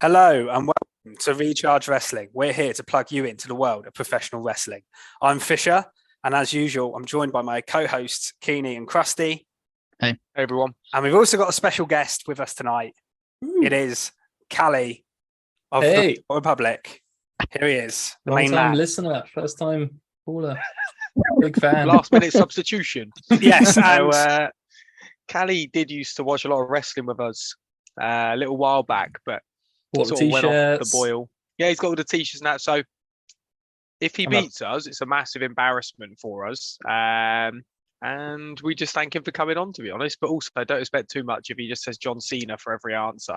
Hello and welcome to Recharge Wrestling. We're here to plug you into the world of professional wrestling. I'm Fisher, and as usual, I'm joined by my co-hosts, Keeney and Krusty. Hey everyone. And we've also got a special guest with us tonight. Ooh. It is Callie of the Republic. Here he is, the main man. Listener, first time caller. Big fan. Last minute substitution. Yes, so Callie did used to watch a lot of wrestling with us a little while back, but what, sort the of went off the t-shirts? boil. Yeah, he's got all the t-shirts and that. So if he beats us, it's a massive embarrassment for us. And we just thank him for coming on, to be honest. But also, don't expect too much if he just says John Cena for every answer.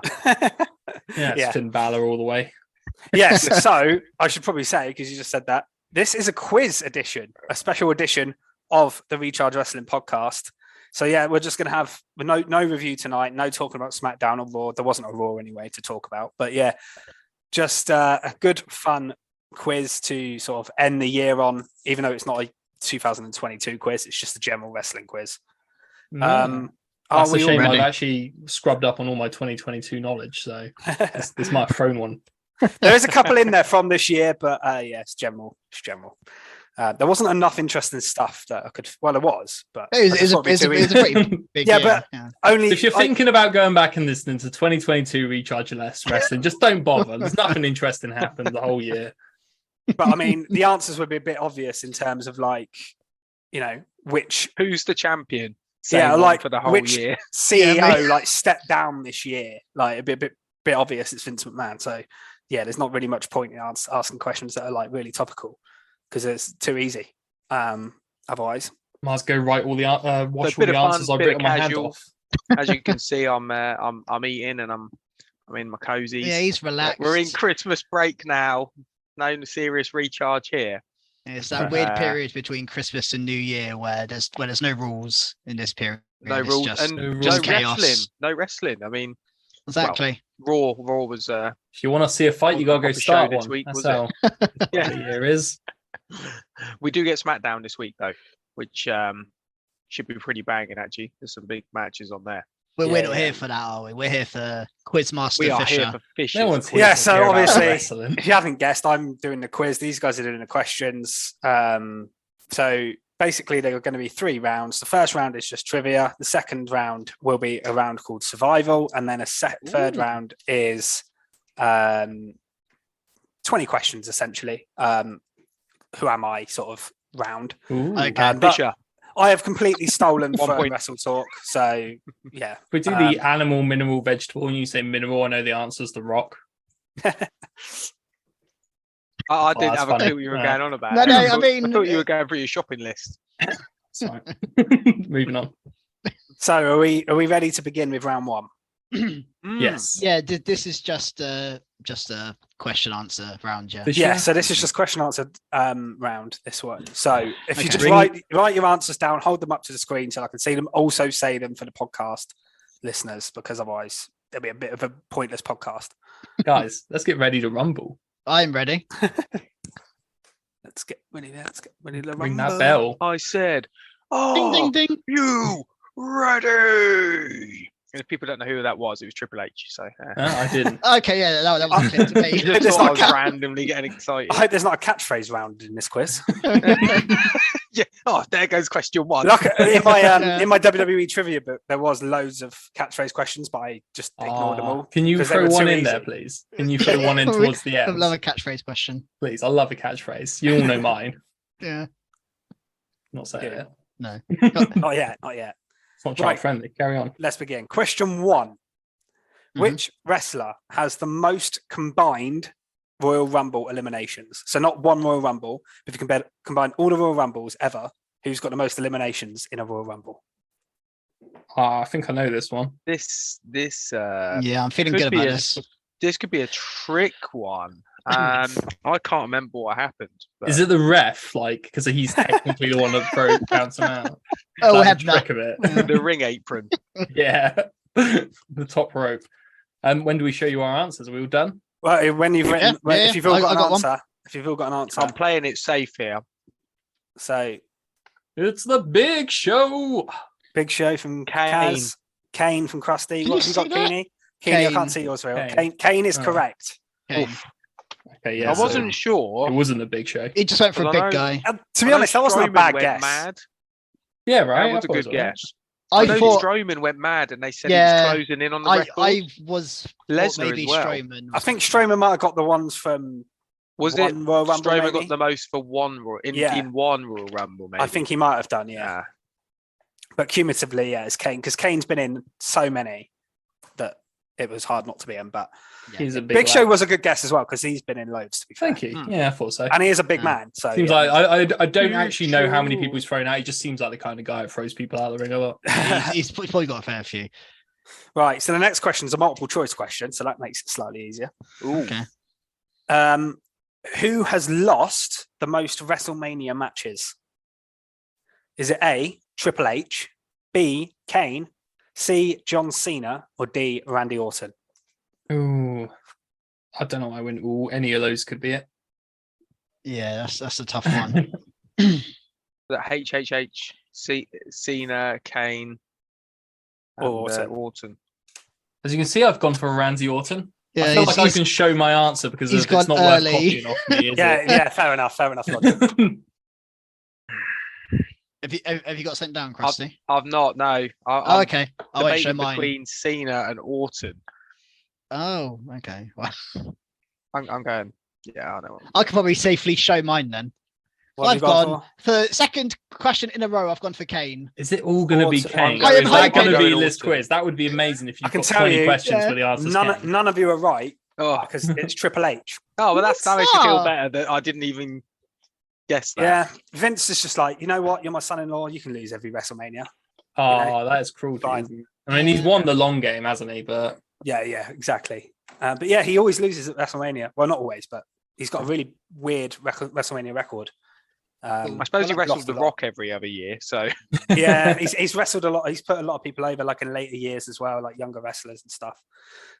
It's Finn Balor all the way. Yes, so I should probably say, because you just said that, this is a quiz edition, a special edition of the Recharge Wrestling podcast. So yeah, we're just going to have no review tonight, no talking about SmackDown or Raw. There wasn't a Raw anyway to talk about. But yeah, just a good, fun quiz to sort of end the year on, even though it's not a 2022 quiz. It's just a general wrestling quiz. That's a shame. I've actually scrubbed up on all my 2022 knowledge, so this might have thrown one. There is a couple in there from this year, but yeah, it's general. It's general. There wasn't enough interesting stuff that I could. Well, there was, but it's a pretty big. Yeah, year. but only if you're thinking about going back and listening to 2022 Recharge Less Wrestling, just don't bother. There's nothing interesting happened the whole year. But I mean, the answers would be a bit obvious in terms of like, who's the champion? Like for the whole which year. CEO like stepped down this year. Like a bit obvious. It's Vince McMahon. So yeah, there's not really much point in asking questions that are like really topical because it's too easy. Otherwise, might as well go write all the wash all the answers I've written my hand off. As you can see, I'm eating and I'm in my cozies. Yeah, he's relaxed. We're in Christmas break now. No serious recharge here. It's that weird period between Christmas and New Year where there's no rules in this period. No rules and just chaos. Wrestling. No wrestling. I mean, exactly. Well, Raw was. If you want to see a fight, you gotta go start one. This week, That's how the year is. We do get SmackDown this week though, which should be pretty banging actually. There's some big matches on there. We're not here for that, are we? We're here for Quizmaster We are Fisher. here for Fisher. No one's here so obviously, wrestling. if you haven't guessed, I'm doing the quiz. These guys are doing the questions. So basically, there are going to be 3 rounds. The first round is just trivia. The second round will be a round called Survival, and then third round is 20 questions essentially. Who am I? Sort of round. Okay, Fisher. I have completely stolen from Wrestle Talk, so yeah. We do the animal, mineral, vegetable, and you say mineral. I know the answer's the rock. I didn't have a clue what you were going on about. No, I thought you were going through your shopping list. Sorry. Moving on. So are we ready to begin with round 1? Yes. Yeah, this is just a question answer round, yeah. Yeah, so this is just question answer round, this one. So if you just write your answers down, hold them up to the screen so I can see them. Also say them for the podcast listeners, because otherwise there'll be a bit of a pointless podcast. Guys, let's get ready to rumble. I'm ready. Let's get ready to rumble. Ring that bell. I said, Ding, ding, ding. You ready? And if people don't know who that was, it was Triple H. So I didn't. Okay, yeah, that was clear to me. I just thought I was randomly getting excited. I hope there's not a catchphrase round in this quiz. Yeah. Oh, there goes question 1. Look, in my WWE trivia book, there was loads of catchphrase questions, but I just ignored them all. Can you throw one in there, please? Can you throw one in towards the end? I love a catchphrase question. Please, I love a catchphrase. You all know mine. Yeah. Not saying it. No. Not yet. It's not child friendly. Carry on. Let's begin. Question 1. Which wrestler has the most combined Royal Rumble eliminations? So not one Royal Rumble, but if you combine all the Royal Rumbles ever, who's got the most eliminations in a Royal Rumble? I think I know this one. Yeah, I'm feeling good about this. This could be a trick one. I can't remember what happened. But... Is it the ref? Like, because he's technically the one that counts him out. Oh, I have the trick of it. The ring apron. Yeah, the top rope. When do we show you our answers? Are we all done? Well, when you've written, if you've all got an answer, if you've all got an answer, I'm playing it safe here. So it's the big show. Big show from Kane from Krusty. What have you got, Keeney? Keane, I can't see yours, Will. Kane is correct. Kane. Okay, yeah. I wasn't sure. It wasn't a big show. He just went for a big guy. To be honest, that wasn't a bad Strowman guess. went mad. Yeah, right. That was a good guess. I know thought Strowman went mad and they said he was closing in on the record. I was Lesnar maybe as well. Strowman. I think Strowman might have got the ones from Was one it Royal Rumble, Strowman maybe? got the most for one in one Royal Rumble, maybe? I think he might have done, yeah. But cumulatively, yeah, it's Kane, because Kane's been in so many that it was hard not to be in. But he's a big Show was a good guess as well, because he's been in loads, to be fair. Thank you. Yeah, I thought so. And he is a big man. So seems like I don't actually know how many people he's thrown out. He just seems like the kind of guy that throws people out of the ring a lot. he's probably got a fair few. Right. So the next question is a multiple choice question, so that makes it slightly easier. Ooh. Okay. Who has lost the most WrestleMania matches? Is it A, Triple H, B, Kane, C, John Cena, or D, Randy Orton? Ooh, I don't know. I wouldn't. Ooh, any of those could be it. Yeah, that's a tough one. That HHH, Cena, Kane, and, Orton. As you can see, I've gone for Randy Orton. Yeah, I feel like I can show my answer because he's it's not early. worth copying off me. Is Yeah, fair enough. Roger. Have you got something down, Krusty? I've not. No. Okay. I'll wait, show debating mine. between Cena and Orton. Oh, okay. Well, I'm going. Yeah, I know. I could probably safely show mine then. What have I've you gone gone for second question in a row. I've gone for Kane. Is it all going to be Orton. Kane? I am Is that hoping- going to be Orton. this quiz? That would be amazing if you I can got tell 20 you, questions for the answers. Kane. None of you are right, Oh, because it's Triple H. but that makes me feel up? better that I didn't even guess that. Yeah, Vince is just like, you know what? You're my son-in-law. You can lose every WrestleMania. Oh, that is cruel. Fine. I mean, he's won the long game, hasn't he? But Yeah, exactly. But yeah, he always loses at WrestleMania. Well, not always, but he's got a really weird WrestleMania record. I suppose he well, wrestles lost The a lot. Rock every other year, so Yeah, he's wrestled a lot. He's put a lot of people over, like in later years as well, like younger wrestlers and stuff.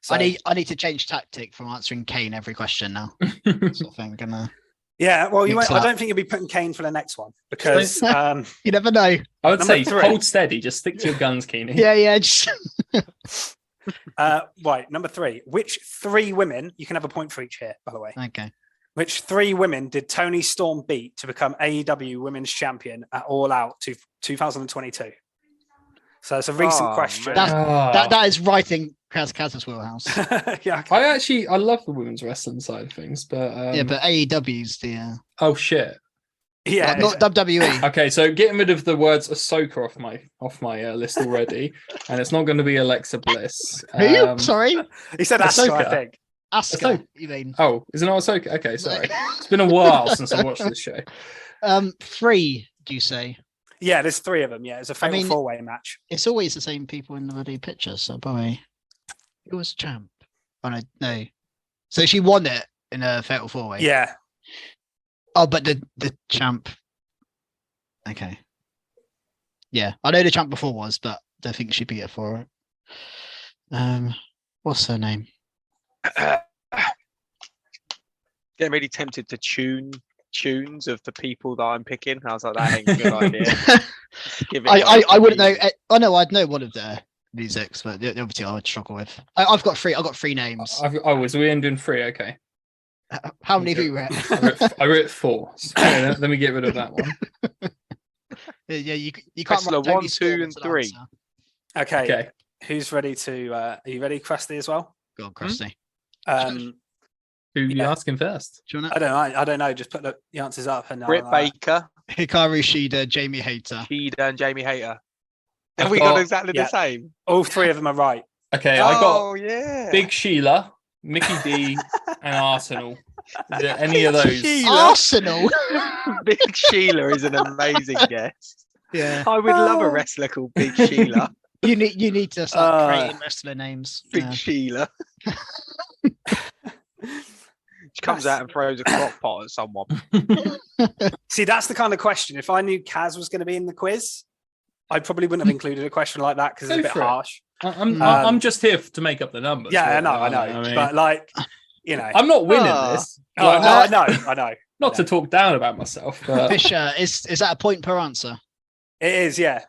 So, I need to change tactic from answering Kane every question now. Sort of thing. yeah, well, Mix I it don't think you'll be putting Kane for the next one because You never know. I would say Number 3. hold steady. Just stick to your guns, Keeney. Yeah. Just... right, number 3. Which 3 women? You can have a point for each here, by the way. Okay. Which 3 women did Tony Storm beat to become AEW Women's Champion at All Out 2022? So it's a recent question. That is writing Kaz's wheelhouse. Yeah, I love the women's wrestling side of things, but Yeah, but AEW's the oh shit. yeah. not WWE. Okay, so getting rid of the words Ahsoka off my list already, and it's not going to be Alexa Bliss. Who? Sorry, He said Asuka, I Ahsoka. think. Asuka. Ahsoka. You mean? Oh, is it not Ahsoka? Okay, sorry. It's been a while since I watched this show. 3. Do you say? Yeah, there's 3 of them. Yeah, it's a fatal 4-way match. It's always the same people in the bloody picture. So probably who was champ? Oh no. So she won it in a fatal 4-way. Yeah. Oh, but the champ. Okay. Yeah, I know the champ before was, but I don't think she beat her for it. What's her name? getting really tempted to tunes of the people that I'm picking. I was like, that ain't a good idea. I wouldn't know. I know I'd know one of their musics, but the other 2 I would struggle with. I've got 3. I've got 3 names. Was we doing 3? Okay. How many have you read? I wrote 4. So, let me get rid of that one. Yeah, you can't. Wrestler write Tony 1, Storm 2, and as an 3. answer. Okay. Who's ready to? Are you ready, Krusty, as well? Go on, Krusty. Who are you asking first? Do you want I don't know. I don't know. Just put the answers up and Britt Baker, Hikaru Shida, Jamie Hayter. Shida, and Jamie Hayter. Have I've we got- got exactly the same? all 3 of them are right. Okay, I got yeah. Big Sheila, Mickey D, and Arsenal. Is there any of those? Arsenal. Big Sheila is an amazing guess. Yeah. I would love a wrestler called Big Sheila. You need to start creating wrestler names. Big Sheila. She comes out and throws a crock pot at someone. See, that's the kind of question. If I knew Kaz was going to be in the quiz, I probably wouldn't have included a question like that because it's a bit Go for it. harsh. I'm just here to make up the numbers. Yeah, really. I know. I mean, But like, you know, I'm not winning this. Like, I know. Not to talk down about myself, but Fisher, is that a point per answer? It is, yeah.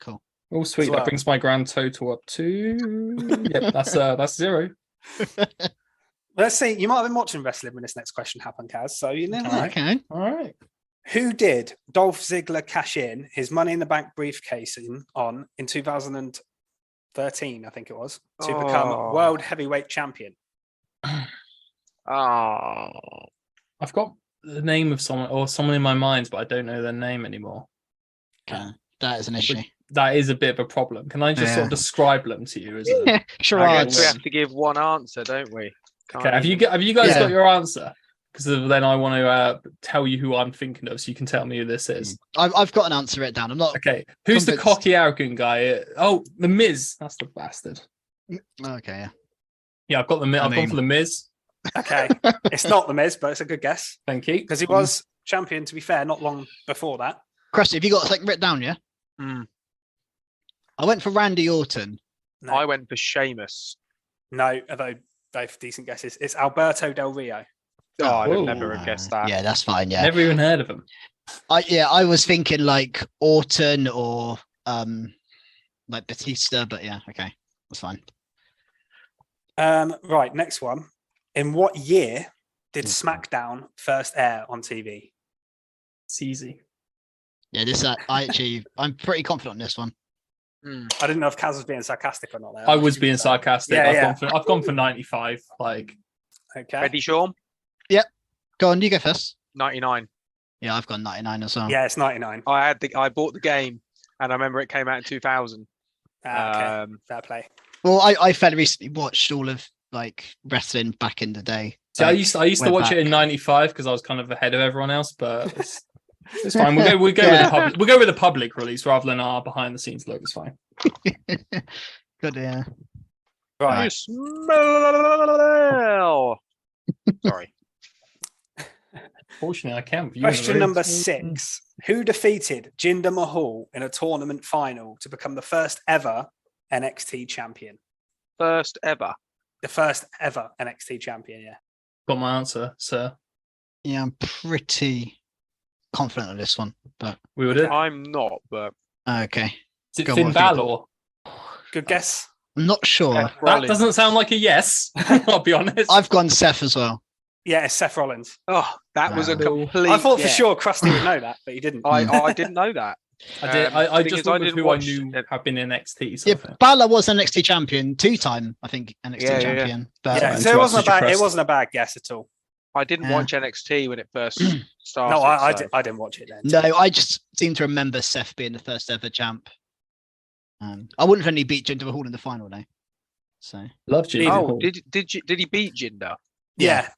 Cool. Oh, sweet. well. That brings my grand total up to. Yep, that's 0. Let's see. You might have been watching wrestling when this next question happened, Kaz. So you never know. Okay. All right. Who did Dolph Ziggler cash in his Money in the Bank briefcase in 2013, I think it was, to become World Heavyweight Champion? Oh, I've got the name of someone in my mind, but I don't know their name anymore. Okay. That is an issue. That is a bit of a problem. Can I just sort of describe them to you? Sure. I guess we have to give one answer, don't we? Okay. Have you guys got your answer? Because then I want to tell you who I'm thinking of, so you can tell me who this is. I've got an answer written down. I'm not. Okay. Who's the cocky, arrogant guy? Oh, the Miz. That's the bastard. Okay. Yeah. Yeah, I've got the Miz. I've gone for the Miz. Okay. It's not the Miz, but it's a good guess. Thank you. Because he was champion, to be fair, not long before that. Krusty, have you got something written down? Yeah. I went for Randy Orton. No. I went for Sheamus. No, although both decent guesses. It's Alberto Del Rio. Oh, I'd have never have guessed that. Yeah, that's fine. Yeah. Never even heard of him. I was thinking like Orton or like Batista, but yeah, okay, that's fine. Right, next one. In what year did SmackDown first air on TV? It's easy. Yeah, I'm pretty confident on this one. I didn't know if Kaz was being sarcastic or not. There. I was being sarcastic. Yeah, I've gone for 95. Like, okay. Ready, Sean? Yep. Go on, you go first. 99. Yeah, I've got 99 as well. Yeah, it's 99. I bought the game, and I remember it came out in 2000. Okay. Fair play. Well, I fairly recently watched all of like wrestling back in the day. See, I used to watch it in 95 because I was kind of ahead of everyone else, but it's fine. We'll go with the public release rather than our behind the scenes look. It's fine. Good, yeah. Right. Smell. Sorry. Fortunately, I can't. Question number 6. Who defeated Jinder Mahal in a tournament final to become the first ever NXT champion? First ever. The first ever NXT champion, yeah. Got my answer, sir. Yeah, I'm pretty confident on this one, but We would. I'm not, but okay. Is it Go Finn on, Balor? Good guess. I'm not sure. That doesn't sound like a yes. I'll be honest. I've gone Seth as well. Yeah, it's Seth Rollins. oh, that was a Wow. complete. I thought for guess. sure Krusty would know that, but he didn't. I didn't know that. I did. I thing just is, I went with didn't who I watch knew it. have been in NXT. Yeah, So Balor was NXT champion 2-time, I think NXT Yeah, yeah, champion. But Yeah, so it wasn't a bad guess at all. I didn't Yeah. watch NXT when it first started. No, I so- I didn't watch it then. no, I just seem to remember Seth being the first ever champ. I wouldn't have only beat Jinder Mahal in the final though. So love Jinder. Oh, Mahal. did he beat Jinder? Yeah.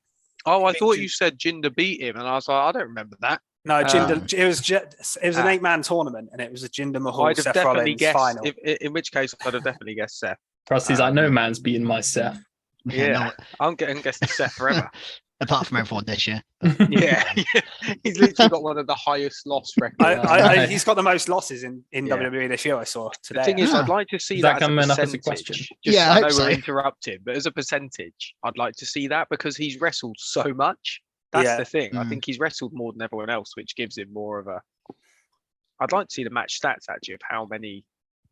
Oh, I beat thought Jinder. you said Jinder beat him, and I was like, I don't remember that. No, Jinder. It was an 8-man tournament, and it was a Jinder Mahal I'd have Seth definitely Rollins guessed. final. In which case, I'd have definitely guessed Seth. Krusty's like, no man's beating my Seth. Yeah, no, I'm getting guessing Seth forever. apart from everyone this year. Yeah, he's literally got one of the highest loss records. He's got the most losses in Yeah. WWE this year. I saw today. The thing is, Yeah. I'd like to see Does that, that come as in a up as a percentage. question? Just, Yeah, I I know hope so. we're interrupted, but as a percentage, I'd like to see that because he's wrestled so much. That's Yeah. the thing. I Mm. think he's wrestled more than everyone else, which gives him more of a. I'd like to see the match stats actually of how many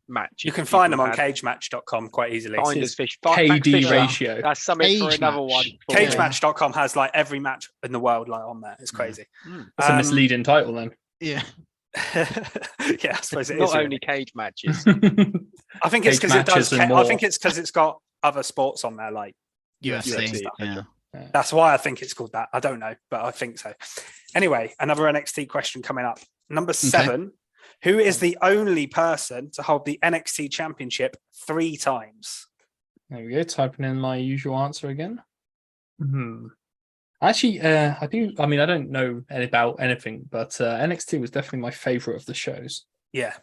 matches You can find them people on had. cagematch.com quite easily. Finders fish. KD Fisher. ratio. That's something for Cage another match. one. Cage Yeah. Cagematch.com has like every match in the world like on there. It's crazy. That's a misleading title then. Yeah. Yeah, I suppose it is. Not really. only cage matches. I think it's Cage because it does. matches and I more. think it's because it's got other sports on there like UFC. UFC. stuff. Yeah. That's why I think it's called that. I don't know, but I think so. Anyway, another NXT question coming up. Number 7. Who is the only person to hold the NXT Championship 3 times? There we go. Typing in my usual answer again. Actually, I do. I mean, I don't know about anything, but NXT was definitely my favorite of the shows. Yeah.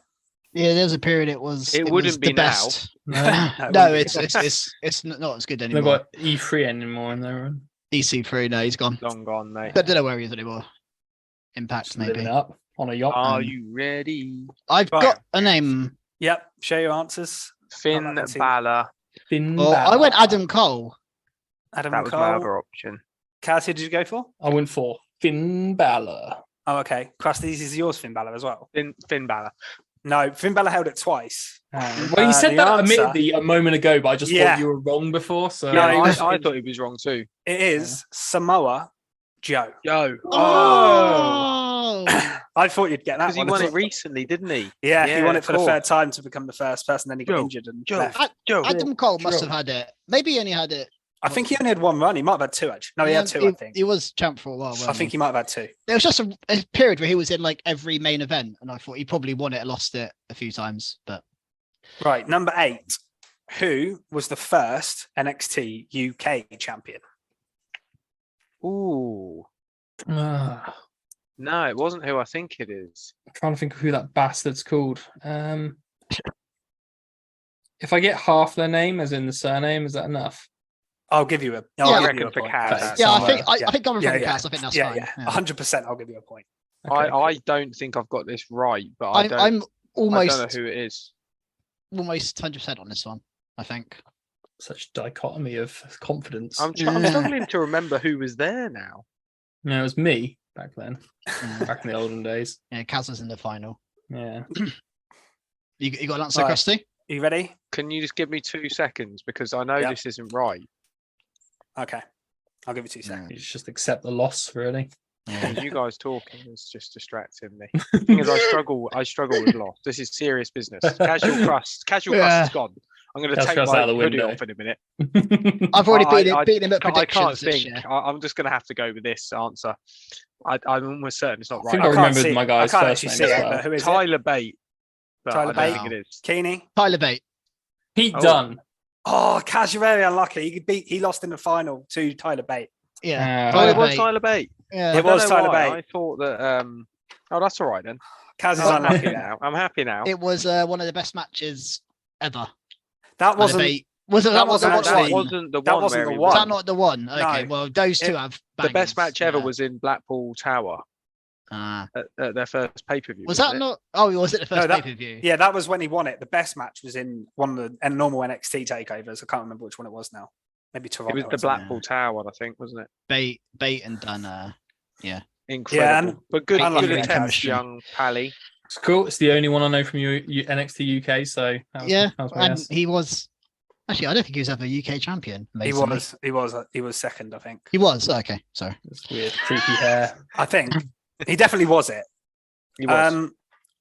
Yeah, there was a period it was. It was wouldn't be the best. No, No, it it's wouldn't not as good they've anymore. got E3 anymore in there. EC3, no, he's gone. Long gone, mate. I don't know where he is anymore. Impact, Just living maybe. it up on a yacht. Are you ready? I've Right. got a name. Yep. Share your answers. Finn like that team. Balor. Finn Oh, I Balor. went Adam Cole. Adam That was my Cole. other option. Kaz, who did you go for? I went for Finn Balor. Oh, okay. Krusty, this is yours, Finn Balor, as well. Finn Balor. No, Finn Balor held it twice. Well, you said the that answer- admittedly a moment ago, but I just Yeah. thought you were wrong before. So No, I was- thought he was wrong too. It is Samoa Joe. Yo. Oh, I thought you'd get that Because he one. won as it well. recently, didn't he? Yeah, he won Yeah, it for the cool. third time to become the first person. Then he got Joe, injured and Joe. left. Joe. Adam Cole must True. have had it. Maybe he only had it. I think he only had one run. He might have had two, actually. No, he had two, I think. He was champ for a while. I think he might have had two. There was just a period where he was in like every main event, and I thought he probably won it and lost it a few times. But Right, number 8. Who was the first NXT UK champion? Ooh. I'm No, it wasn't who I think it is. trying to think of who that bastard's called. If I get half their name, as in the surname, is that enough? I'll give you a. Yeah, I'll I give reckon you a for point. Kaz. Thanks. yeah, Somewhere. I think I'm from Yeah, Cass. I think that's yeah, fine. yeah. 100%. I'll give you a point. Okay, cool. I don't think I've got this right, but I don't, I'm I don't almost know who it is. almost 100% on this one. I think. Such dichotomy of confidence. I'm struggling to remember who was there now. No, it was me back then, Yeah, back in the olden days. Kaz was in the final. Yeah. You got an answer, Right. Krusty? Are you ready? Can you just give me 2 seconds because I know Yep. this isn't right. Okay. I'll give you 2 seconds. You just accept the loss, really. And you guys talking is just distracting me. Thing is, I struggle with loss. This is serious business. Casual crust Yeah. is gone. I'm going to Casual take crust my out the hoodie window. off in a minute. I've already I beaten him at I predictions can't this think. year. I'm just going to have to go with this answer. I'm almost certain it's not I think right. I can't remembered see- my guy's I can't first actually name see as it, well. but who is it? Tyler Bate. But Tyler I don't Bate? think it is. Keeney? Tyler Bate. Pete Oh. Dunne. Oh, Kaz, you're very unlucky. He lost in the final to Tyler Bate. Yeah. Oh, Tyler it was Bate. Tyler Bate. Yeah. It I don't was know Tyler why. Bate. I thought that. Oh, that's all right then. Kaz is I'm unlucky happy now. now. I'm happy now. It was one of the best matches ever. That Tyler wasn't. Bate. Was it that that, wasn't not the actually- one? wasn't the that one wasn't where the he one. Was won. that not the one? Okay, No. well, those two have The best bangers, match ever yeah. was in Blackpool Tower Ah. at their first pay per view. Was that not? Oh, was it the first that- pay per view? Yeah, that was when he won it. The best match was in one of the normal NXT takeovers. I can't remember which one it was now. Maybe It Toronto. was or the something. Blackpool Tower one, I think, wasn't it? Bate and Dunn. Incredible, and- but good unlucky attempt, chemistry. young Pally. It's cool. It's the only one I know from NXT UK. So that was, Yeah, that was my and guess. he was. Actually, I don't think he was ever UK champion. Amazingly. He was second, I think. He was. Okay, sorry. It's weird, creepy hair. I think he definitely was it. He was.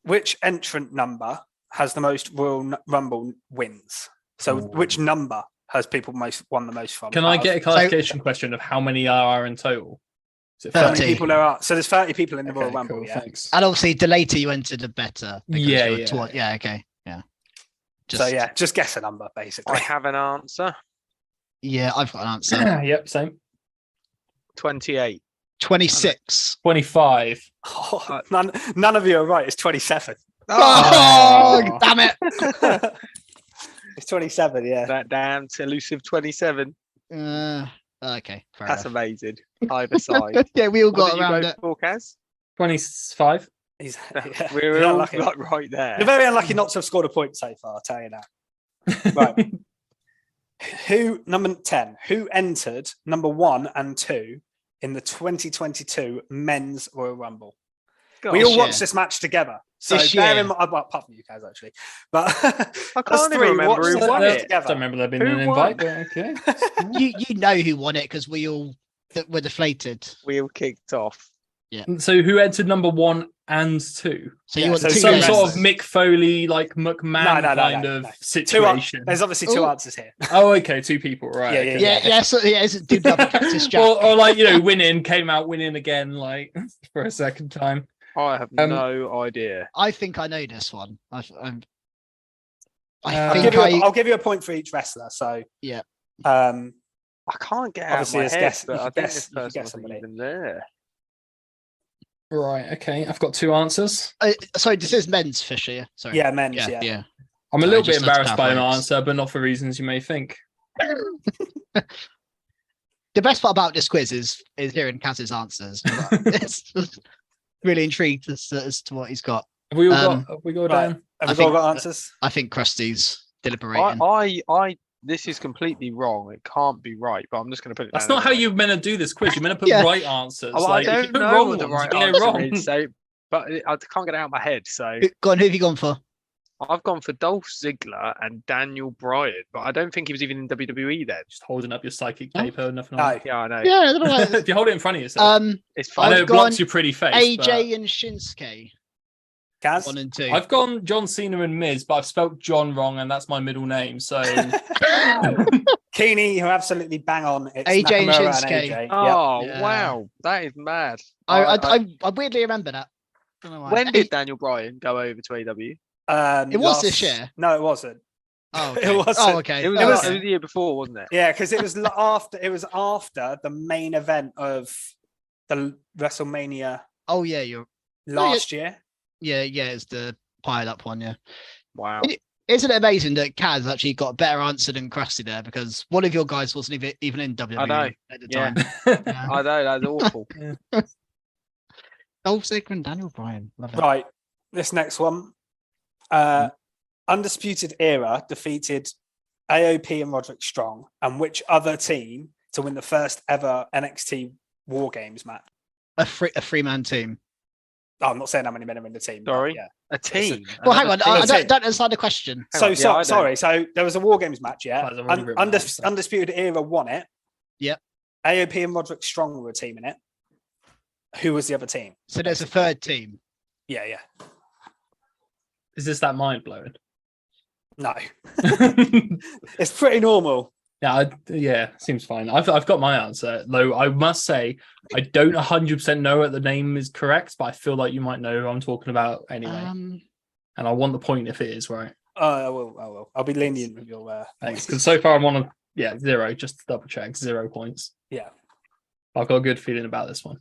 Which entrant number has the most Royal Rumble wins? So, Ooh. which number has people won the most from? Can I Out of get a clarification question of how many are in total? Is it how 30. many people there are? So there's 30 people in the Royal Okay, Rumble. cool, Yeah. thanks. And obviously, the later you enter, the better. because Yeah, you're yeah. yeah. Okay. Yeah. So yeah, just guess a number basically. I have an answer. Yeah, I've got an answer. Yep, same. 28. 26. 25. Oh, none of you are right. It's 27. Oh, damn it! It's 27. Yeah. That damn elusive 27. Okay, fair That's enough. amazing. Either side. Yeah, we all What got did you around go it. for, Kaz? 25. He's, We're you're all unlucky. got right there. You're very unlucky not to have scored a point so far. I'll tell you that. Right. Who number 10? Who entered number 1 and 2 in the 2022 Men's Royal Rumble? Gosh, We all year. watched this match together. So This bear year. in mind, well, apart from you guys actually, but I us can't even three remember watched who this won match it. together. Don't remember there being Who an won? invite, but okay. You know who won it because we all were deflated. We all kicked off. So who entered number 1 and 2? So Yeah, you want so two Some guesses. sort of Mick Foley, like McMahon No, kind no. of Two situation. There's obviously two Ooh. answers here. Oh, okay, 2 people, right? Yeah, okay. Isn't dude double cactus Jack? or like, came out winning again, like for a second time. I have no idea. I think I know this one. I I'll think I'll give you a point for each wrestler. So Yeah. I can't get out of Obviously, my it's head, guess- but you I can think guess- this you can person guess wasn't somebody. even there. Right, okay. I've got 2 answers. sorry, this is men's Fisher. Sorry. yeah, men's. yeah, Yeah. yeah. I'm a Sorry, little bit just had to embarrassed by my clarify. answer, but not for reasons you may think. The best part about this quiz is hearing Kaz's answers. It's just really intrigued as to what he's got. Have we all Um, got? Have we got right. down? Have I we all think- got answers? I think Krusty's deliberating. This is completely wrong. It can't be right, but I'm just going to put it That's down not how anyway. you're meant to do this quiz. You're meant to put Yeah. right answers. Oh, like, I if you don't put know wrong what the ones, right you're gonna answer get is, so, but I can't get it out of my head. So Go on, who have you gone for? I've gone for Dolph Ziggler and Daniel Bryan, but I don't think he was even in WWE then. Just holding up your psychic Oh. paper, nothing No. on. Yeah, I know. Yeah, I don't know why. If you hold it in front of yourself, It's I fine. know I've it blocks gone your pretty face. AJ and Shinsuke, Kaz? 1 and 2. I've gone John Cena and Miz, but I've spelt John wrong, and that's my middle name. So Keeney, you absolutely bang on. It's AJ and Nakamura and Shinsuke. AJ. Yep. Oh, Yeah. wow. That is mad. I weirdly remember that. Don't know why. When did Daniel Bryan go over to AW? It was this year? No, it wasn't. Oh, It okay. wasn't. Oh, okay. It was, Oh, it was okay. the year before, wasn't it? Yeah, because it was after. It was after the main event of the WrestleMania Oh, yeah, you're. last year. Yeah, it's the piled up one. Yeah. Wow. Isn't it amazing that Kaz actually got a better answer than Krusty there, because one of your guys wasn't even in WWE I know. at the Yeah. time. Yeah. I know, that's awful. Dolph Ziggler and Daniel Bryan. Love it. Right. This next one. Undisputed Era defeated AOP and Roderick Strong, and which other team to win the first ever NXT War Games match? A three-man team. Oh, I'm not saying how many men are in the team. but Sorry? yeah. A team. Well, hang on. Another team. I don't understand the question. Hang So, on, yeah, so I don't- sorry. So there was a War Games match. Yeah. Guys, I've already written that, so. Undisputed Era won it. Yep. AOP and Roderick Strong were a team in it. Who was the other team? So there's a third team. Yeah. Is this that mind blowing? No, it's pretty normal. Yeah, seems fine. I've got my answer, though. I must say I don't 100% know what the name is correct, but I feel like you might know who I'm talking about anyway. And I want the point if it is right. I will. I'll be lenient with your. Thanks, because so far I'm on 0. Just to double check, 0 points. Yeah. I've got a good feeling about this one.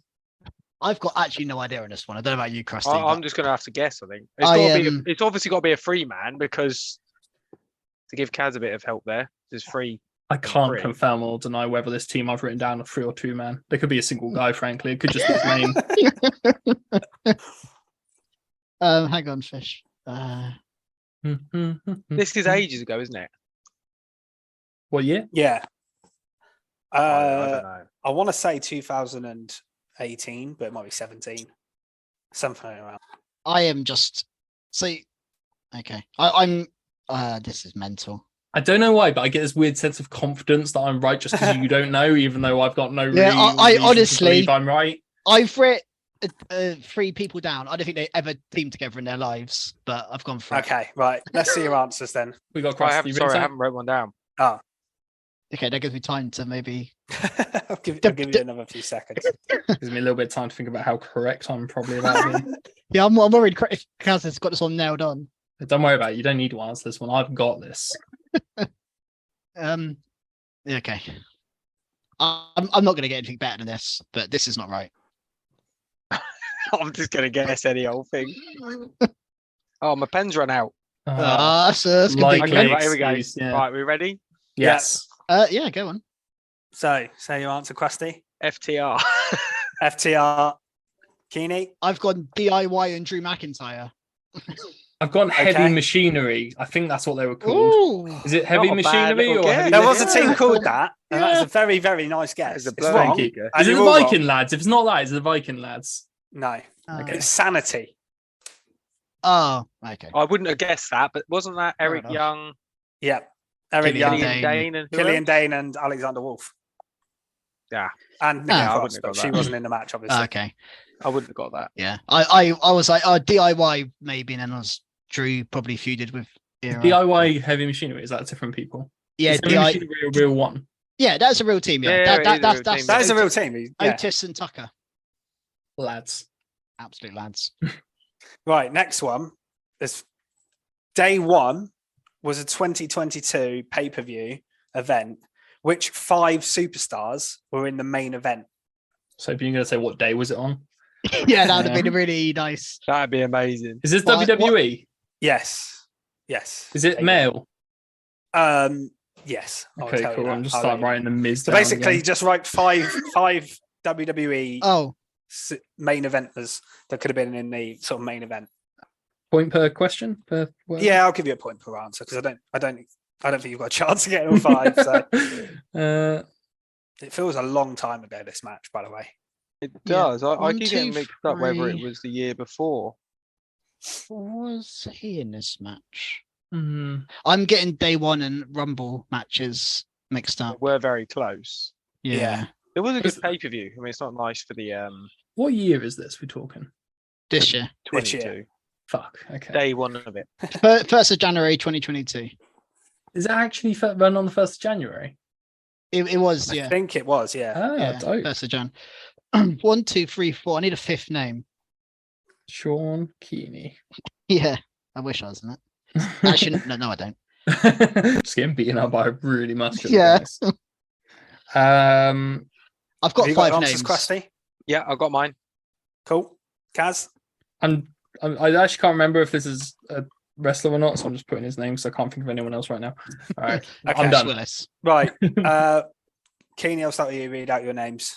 I've got actually no idea on this one. I don't know about you, Krusty. I'm just going to have to guess, I think. It's obviously got to be a free man, because to give Kaz a bit of help there, there's free. I can't Free. confirm or deny whether this team I've written down a 3 or 2 man. There could be a single guy, frankly. It could just be his name. Hang on, Fish. This is ages ago, isn't it? What year? Yeah. I don't know. I want to say 2018, but it might be 17. Something around. I am just okay. I'm this is mental. I don't know why, but I get this weird sense of confidence that I'm right just because you don't know, even though I've got no Yeah, reason I to honestly- believe I'm right. I've written 3 people down. I don't think they ever teamed together in their lives, but I've gone for it. Okay, right. Let's see your answers then. We got I Krusty. haven't wrote one down. Okay, that gives me time to maybe. I'll give you another few seconds. Gives me a little bit of time to think about how correct I'm probably about being. Yeah, I'm worried if Kaz has got this one nailed on. But don't worry about it. You don't need to answer this one. I've got this. Okay. I'm not going to get anything better than this, but this is not right. I'm just going to guess any old thing. Oh, my pen's run out. So that's gonna be likely. Okay, good. right, here we go. excuse, yeah. Right, we ready? Yes. Yeah, go on. So, say your answer, Krusty. FTR. FTR. Keeney. I've gone DIY and Drew McIntyre. I've gone Heavy Okay. Machinery. I think that's what they were called. Ooh. Is it Heavy Not a bad Machinery little or guess. Heavy There was a Machinery? team called that, and that's a very, very nice guess. It's a It's blow. wrong. Thank you. and Is it you're the all wrong. Viking lads? If it's not that, it's the Viking lads. No, Okay. it's Sanity. Oh, okay. I wouldn't have guessed that, but wasn't that Fair Eric enough. Young, Yep. Eric Killian Young, Dane. Dane, and who Killian else? Dane, and Alexander Wolf. Yeah. And Nikki Ah. I Cross, wouldn't have but got she that. wasn't in the match, obviously. Okay. I wouldn't have got that. Yeah. I was like, oh, DIY maybe, and then I was Drew probably feuded with Era. DIY Heavy Machinery, is that different people? Yeah, Is Heavy Machinery a real one? Yeah, that's a real team. Yeah, Yeah, it is a that's real that's team. That is a real team. Yeah. Otis and Tucker. Lads. Absolute lads. Right, next one. This day one was a 2022 pay-per-view event. Which 5 superstars were in the main event? So if you're going to say what day was it on? Yeah, that would have been a really nice. That'd be amazing. Is this What- WWE? Yes. Is it male? Yes. I'll Okay, tell you cool. that. I'm just I'll start let you know. writing the Miz So down basically, again. just write five WWE Oh, main eventers that could have been in the sort of main event. Point per question? Per word? Yeah, I'll give you a point per answer because I don't think you've got a chance to get all 5. So it feels a long time ago. This match, by the way. It Yeah. does. I One, keep getting two, mixed up whether it three. was the year before. Was he in this match? Mm, I'm getting day one and Rumble matches mixed They up. were very close. Yeah. It was a Was- good pay-per-view. I mean, it's not nice for the what year is this we're talking? This year. This 22. year. Fuck. Okay. Day one of it. 1st of January 2022. Is it actually run on the 1st of January? It was, I yeah. think it was, yeah. Ah, Yeah, dope. 1st of Jan. 1, 2, 3, 4. I need a 5th name. Sean Keeney. Yeah. I wish I was in it. Actually, no, I don't. Just getting beaten up by a really muscular Yeah. guys. I've got Have you 5 answers, names. Krusty? Yeah, I got mine. Cool. Kaz? I actually can't remember if this is a wrestler or not, so I'm just putting his name because I can't think of anyone else right now. All right, Okay. I'm Bruce done. Willis. Right. Keeney, I'll start with you. Read out your names.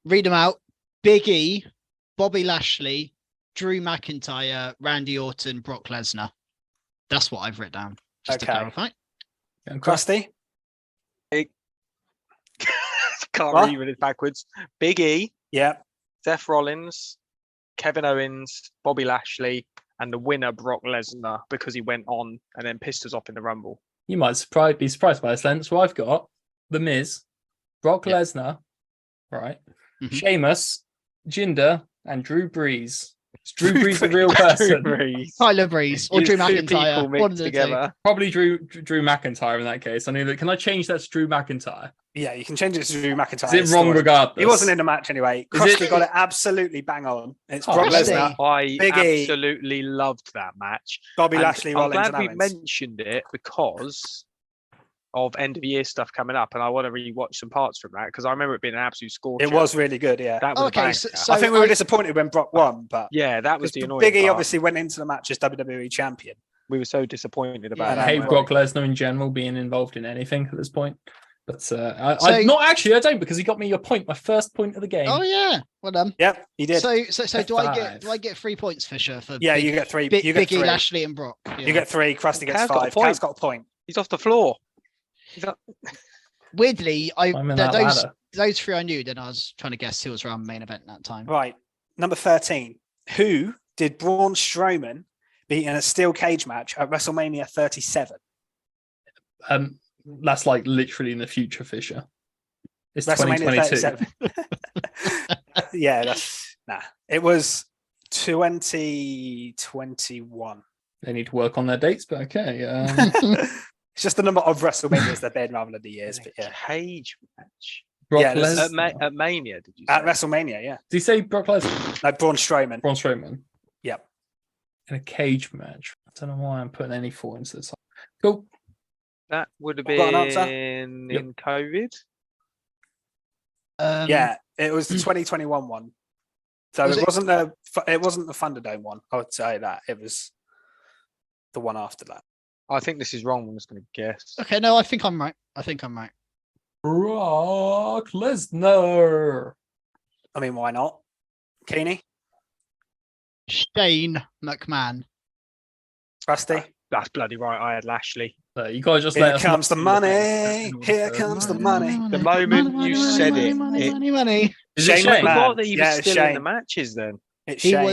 Read them out. Big E, Bobby Lashley, Drew McIntyre, Randy Orton, Brock Lesnar. That's what I've written down. Just to Okay. clarify. Krusty? Can't What? read it backwards. Big E, Yeah. Seth Rollins, Kevin Owens, Bobby Lashley, and the winner Brock Lesnar because he went on and then pissed us off in the Rumble. You might be surprised by this, then. So I've got The Miz, Brock Yeah. Lesnar, right? Mhm. Sheamus, Jinder, and Drew Brees. Is Drew Brees a real person? Tyler Breeze or Drew Two McIntyre. people One of mixed the two. together. Probably Drew McIntyre in that case. I knew that. Can I change that to Drew McIntyre? Yeah, you can change it to Drew McIntyre. Is it still wrong wasn't- regardless? He wasn't in the match anyway. Is Krusty it- got it absolutely bang on. It's Oh, Brock Krusty. Lesnar, I Big E. absolutely loved that match. Bobby And Lashley, I'm Rollins, glad and we Owens. mentioned it because of end of year stuff coming up, and I want to rewatch some parts from that because I remember it being an absolute scorcher. It was really good, yeah. That was a Okay, banger. so I think we were disappointed when Brock won, but Yeah, that was the because annoying Big E part. obviously went into the match as WWE champion. We were so disappointed about I Yeah, that. hate man. Brock Lesnar in general being involved in anything at this point. But I So- not actually. I don't because he got me a point, my first point of the game. Oh yeah, well done. Yep, he did. So do I Five. get 3 points, Fisher, for yeah, Big, you get three. Big, You get Big E, three. Lashley, and Brock? Yeah. You get three. Krusty gets Kaz got a 5. point. Kaz got a point. He's off the floor. Weirdly, I'm in that those ladder. those 3 I knew. Then I was trying to guess who was around main event at that time. Right. Number 13. Who did Braun Strowman beat in a steel cage match at WrestleMania 37? That's like literally in the future, Fisher. It's WrestleMania 2022. 37. Yeah, that's It was 2021. They need to work on their dates, but okay. It's just the number of WrestleManias they've been rather than the years, but yeah. Cage match Brock Yeah, this is- Lesnar. at Mania. Did you say? At WrestleMania, yeah. Did you say Brock Lesnar? No, Braun Strowman. Braun Strowman Yep. in a cage match. I don't know why I'm putting any thought into this. Cool. That would have I've got an answer. been Yep. in COVID. Yeah, it was the 2021 one. So Was it it- wasn't the Thunderdome one. I would say that it was the one after that. I think this is wrong. I'm just going to guess. Okay, no, I think I'm right. Brock Lesnar. I mean, why not? Keeney, Shane McMahon. Rusty. That's bloody right. I had Lashley. You guys just Here let us comes the know. money. Here comes the money. The moment you said it, money. Is it Shane I Shane? McMahon. forgot that he was Yeah, it's still in the Shane. matches then. It's He Shane.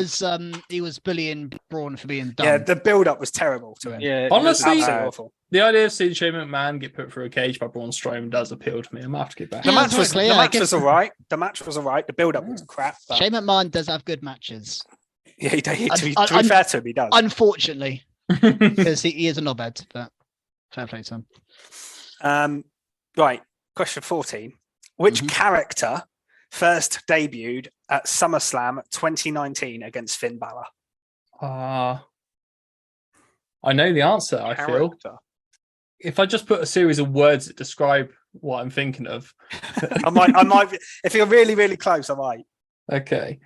was bullying Braun for being dumb. Yeah, the build-up was terrible to him. Yeah. Honestly- Absolutely awful. The idea of seeing Shane McMahon get put through a cage by Braun Strowman does appeal to me. I'm gonna have to get back. The Yeah, match was exactly, the yeah, match give- was all right. The match was all right. The build-up was crap. But Shane McMahon does have good matches, yeah, to be Un- fair to him, he does. unfortunately, because he is a knobhead. But fair play to him. Right, question 14. Which Mhm. character first debuted at SummerSlam 2019 against Finn Balor? I know the answer. I feel Character. if I just put a series of words that describe what I'm thinking of. I might. If you're really, really close, I might. Okay.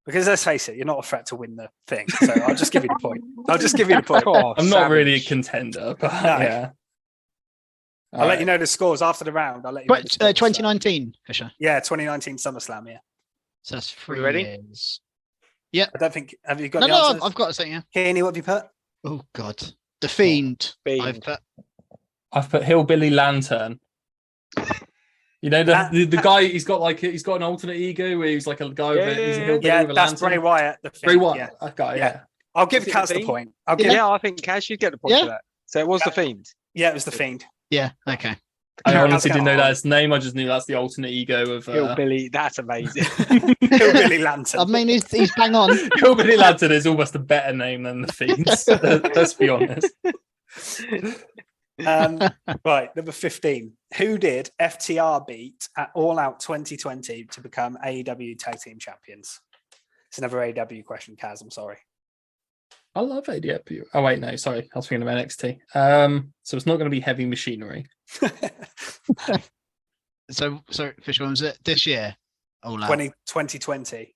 Because let's face it, you're not a threat to win the thing. So I'll just give you the point. I'll just give you the point. Oh, I'm not really a savage. contender, but No. yeah. I'll let you know the scores after the round. I'll let you know. But the scores, so- 2019, Fisher. Yeah, 2019 SummerSlam. Yeah, So that's We 3 ready? years. I don't think. Have you got No, the no, answers? I've got something. Yeah. Kenny, what have you put? Oh God, the Fiend. Fiend. I've put I've put Hillbilly Lantern. You know the guy. He's got an alternate ego where he's like a guy with he's a hillbilly Yeah, with a that's lantern. Bray Wyatt. The Bray Fiend, Wyatt. Yeah. That guy. Yeah. Yeah. I'll give Is it Kaz the the Fiend? point. I'll give. Yeah, I think Kaz should get the point Yeah. for that. So it was the Fiend. Yeah, it was the Fiend. Yeah. Okay. I honestly Kaz didn't know Khan. that's name. I just knew that's the alternate ego of Hillbilly. That's amazing. Hillbilly Lantern. I mean, he's bang on. Hillbilly Lantern is almost a better name than the Fiends. Let's be honest. Right, number 15. Who did FTR beat at All Out 2020 to become AEW Tag Team Champions? It's another AEW question, Kaz. I'm sorry. I love AEW. Oh wait, no, sorry, I was thinking of NXT. So it's not going to be Heavy Machinery. So Fisher, was it this year? All out. 2020.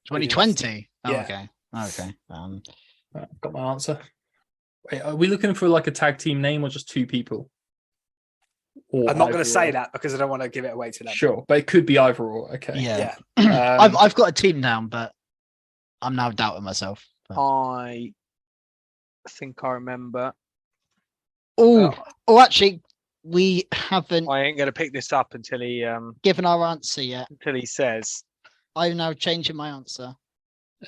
2020. Oh, Yeah. okay. Okay. Right, I've got my answer. Wait, are we looking for like a tag team name or just two people? Or I'm not going either to say or? that because I don't want to give it away to them. Sure, but it could be either or. Okay. Yeah. Yeah. I've got a team down, but I'm now doubting myself. I think I remember. Oh, actually, we haven't I ain't going to pick this up until he given our answer yet. says. I'm now changing my answer.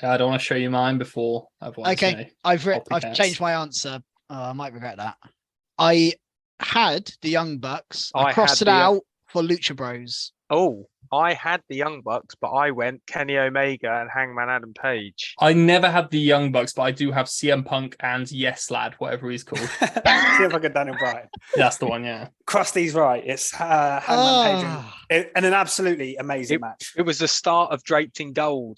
I don't want to show you mine before. Otherwise, Okay. you know, I've copycats. changed my answer. I might regret that. I had the Young Bucks. I I crossed had it the- out for Lucha Bros. Oh, I had the Young Bucks, but I went Kenny Omega and Hangman Adam Page. I never had the Young Bucks, but I do have CM Punk and Yes Lad, whatever he's called. See if I can Daniel Bryan. That's the one, yeah. Krusty's right. It's Hangman Page Ah. and an absolutely amazing match. It was the start of Draped in Gold.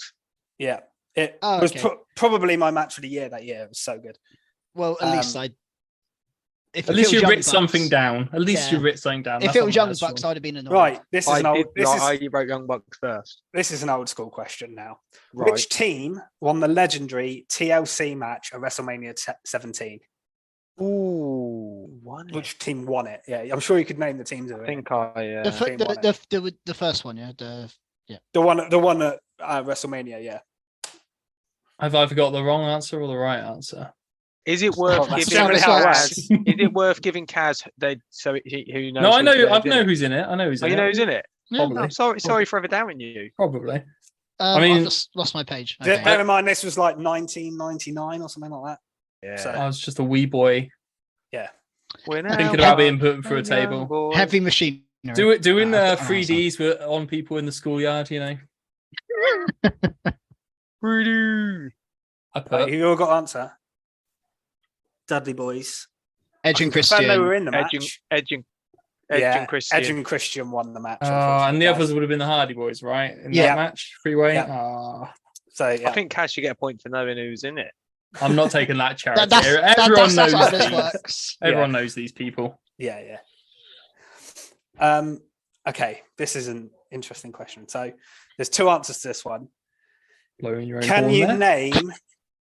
Yeah. It Oh, was okay. probably my match of the year that year. It was so good. Well, at least I. If At least it was you Young writ something Bucks- down. At least you Yeah. writ something down. If That's it what was Young matters Bucks, for. I'd have been annoyed. Right. This is I wrote Young Bucks first. this is an old school question now. Right. Which team won the legendary TLC match at WrestleMania 17? Ooh, one. Which team won it? Yeah, I'm sure you could name the teams of I it. think I. The, fir- Team won the first one, yeah. The one at WrestleMania. Yeah. I've either got the wrong answer or the right answer. Is it worth That's giving generally how it Kaz? works. Is it worth giving Kaz? Who knows? No, I who's know. in I it? know who's in it. I know who's Oh, in you it. know who's in it? Yeah. Probably. I'm sorry for ever doubting you. Probably. I mean- I've just lost my page. Okay. Bear in mind, this was like 1999 or something like that. Yeah. So- I was just a wee boy We're now thinking about being young put through a table. boys. Heavy Machinery. Doing I've got my 3Ds on people in the schoolyard, you know. Rudy. I Right, put you all got answer. Dudley Boys. Edge and I confirm they Christian. were in the Edge match. and Christian. Edge and Christian won the match. and the unfortunately, others guys. would have been the Hardy Boys, right? In Yeah. that match, freeway. Yeah. So yeah. I think Kaz should get a point for knowing who's in it. I'm not taking that charity. That's Everyone knows how this these. works. Everyone knows these people. Yeah. Okay, this is an interesting question. So there's two answers to this one. Blowing your own Can horn you there. name?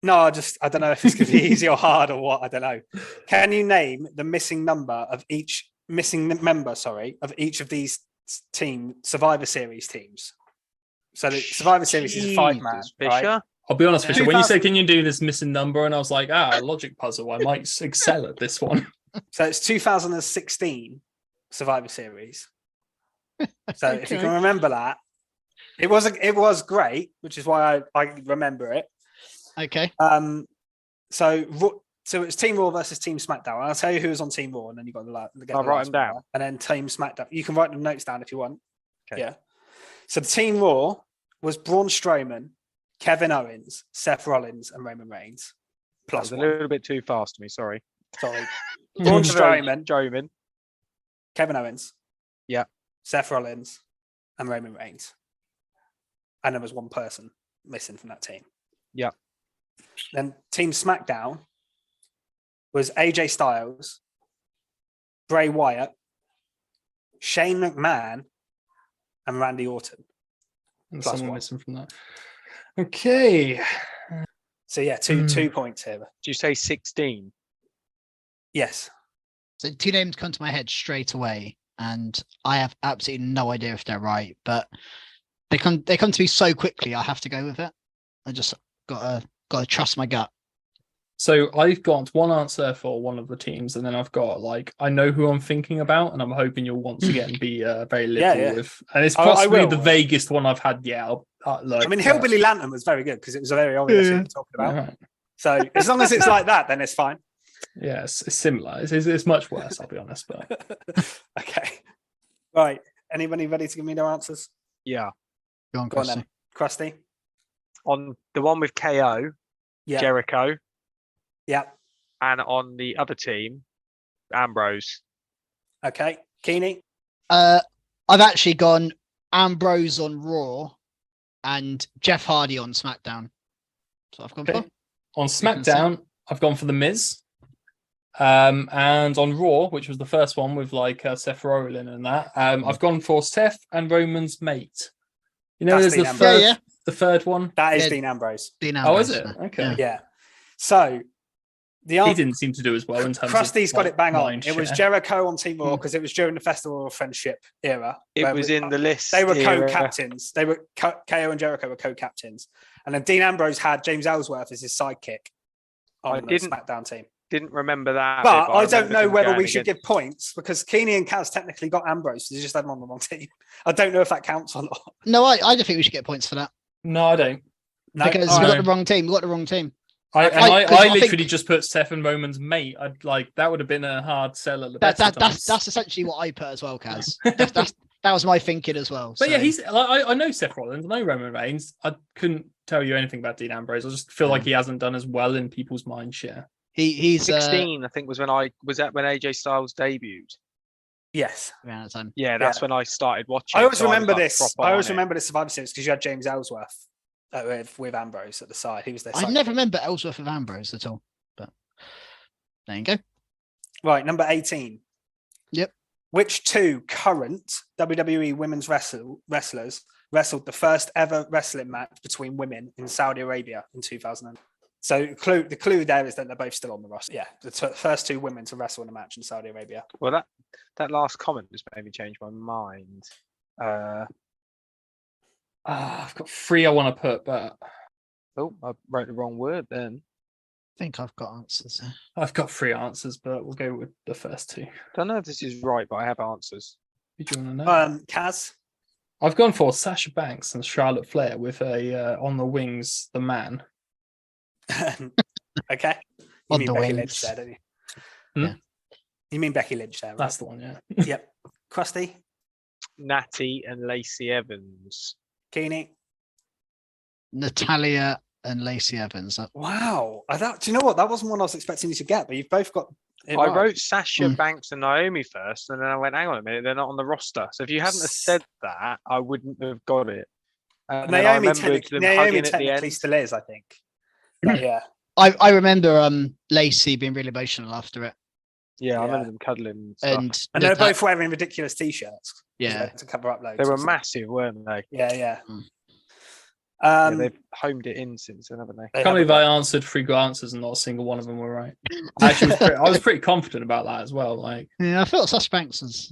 No, I don't know if it's going to be easy or hard or what. I don't know. Can you name the missing member of each of each of these team Survivor Series teams? So the Survivor Series is a 5-man, Jesus, right? Fisher. I'll be honest, Fisher. When you 2000 said, "Can you do this missing number?" and I was like, logic puzzle. I might excel at this one. So it's 2016 Survivor Series. So if you Okay. can remember that, it was great, which is why I remember it. Okay. So it's Team Raw versus Team SmackDown. I'll tell you who was on Team Raw, and then you got the I'll write them down. and then Team SmackDown. You can write the notes down if you want. Okay. Yeah. So the Team Raw was Braun Strowman, Kevin Owens, Seth Rollins, and Roman Reigns. That Plus was a one. little bit too fast for me. Sorry. Sorry. Braun Strowman, Strowman. Kevin Owens. Yeah. Seth Rollins and Roman Reigns. And there was one person missing from that team. Yeah. Then Team SmackDown was AJ Styles, Bray Wyatt, Shane McMahon, and Randy Orton. And Plus someone one. missing from that. Okay. So yeah, two points here. Did you say 16? Yes. So two names come to my head straight away, and I have absolutely no idea if they're right, but they come to me so quickly. I have to go with it. I just gotta trust my gut. So I've got one answer for one of the teams, and then I've got like I know who I'm thinking about, and I'm hoping you'll once again be very liberal with. And it's possibly the vaguest one I've had yet. I mean, Hillbilly Lantern was very good because it was very obvious what you're talking about. Right. So as long as it's like that, then it's fine. Yeah, it's similar. It's much worse, I'll be honest. But okay, right. Anybody ready to give me their answers? Yeah. Go on, Krusty. Krusty. On the one with KO, Jericho. Yeah. And on the other team, Ambrose. Okay. Keeney? I've actually gone Ambrose on Raw and Jeff Hardy on SmackDown. So I've gone for. On SmackDown, I've gone for The Miz. And on Raw, which was the first one with like Seth Rollins and that, I've gone for Seth and Roman's mate. You know, that's there's the third one. That is Dean Ambrose. Dean Ambrose. Oh, is it? Okay. Yeah. So he didn't seem to do as well in terms Krusty's got it bang on. It was share. Jericho on Team Raw because it was during the Festival of Friendship era. It was in the list. They were co-captains. They were KO and Jericho were co-captains, and then Dean Ambrose had James Ellsworth as his sidekick on the SmackDown team. Didn't remember that. But I don't know whether we should give points because Keeney and Kaz technically got Ambrose. They just had him on the wrong team. I don't know if that counts or not. No, I don't think we should get points for that. No, I don't. No, because we got the wrong team. We got the wrong team. I literally just put Seth and Roman's mate. I'd like that would have been a hard sell at the best. That's essentially what I put as well, Kaz. that was my thinking as well. But yeah, he's like I know Seth Rollins, I know Roman Reigns. I couldn't tell you anything about Dean Ambrose. I just feel like he hasn't done as well in people's mind share. He's 16, I think, was when AJ Styles debuted. Yes, around that time. Yeah, that's when I started watching. I always remember this. I always remember this Survivor Series because you had James Ellsworth with Ambrose at the side. He was there. I never remember Ellsworth with Ambrose at all. But there you go. Right, number 18. Yep. Which two current WWE women's wrestlers wrestled the first ever wrestling match between women in Saudi Arabia in 2000? So the clue there is that they're both still on the roster. Yeah, the first two women to wrestle in a match in Saudi Arabia. Well, that last comment just made me change my mind. I've got three I want to put, but I wrote the wrong word then. I think I've got answers there. I've got three answers, but we'll go with the first two. Don't know if this is right, but I have answers. Who do you want to know? Kaz? I've gone for Sasha Banks and Charlotte Flair with a on the wings, the man. Okay. You mean Becky Lynch there, don't you? Yeah. You mean Becky Lynch there, right? That's the one, yeah. Yep. Krusty? Natty and Lacey Evans. Keeney? Natalia and Lacey Evans. Wow. Do you know what? That wasn't one I was expecting you to get, but you've both got it I right. wrote Sasha Banks and Naomi first, and then I went, hang on a minute, they're not on the roster. So if you hadn't have said that, I wouldn't have got it. Naomi technically still is, I think. But yeah. I remember Lacey being really emotional after it. Yeah, I remember them cuddling and they're both wearing ridiculous t-shirts. Yeah, to cover up loads. They were massive, weren't they? Yeah. They've homed it in since then, haven't they? I can't believe I answered 3 good answers and not a single one of them were right. I was pretty confident about that as well. Like, yeah, I felt Sasha Banks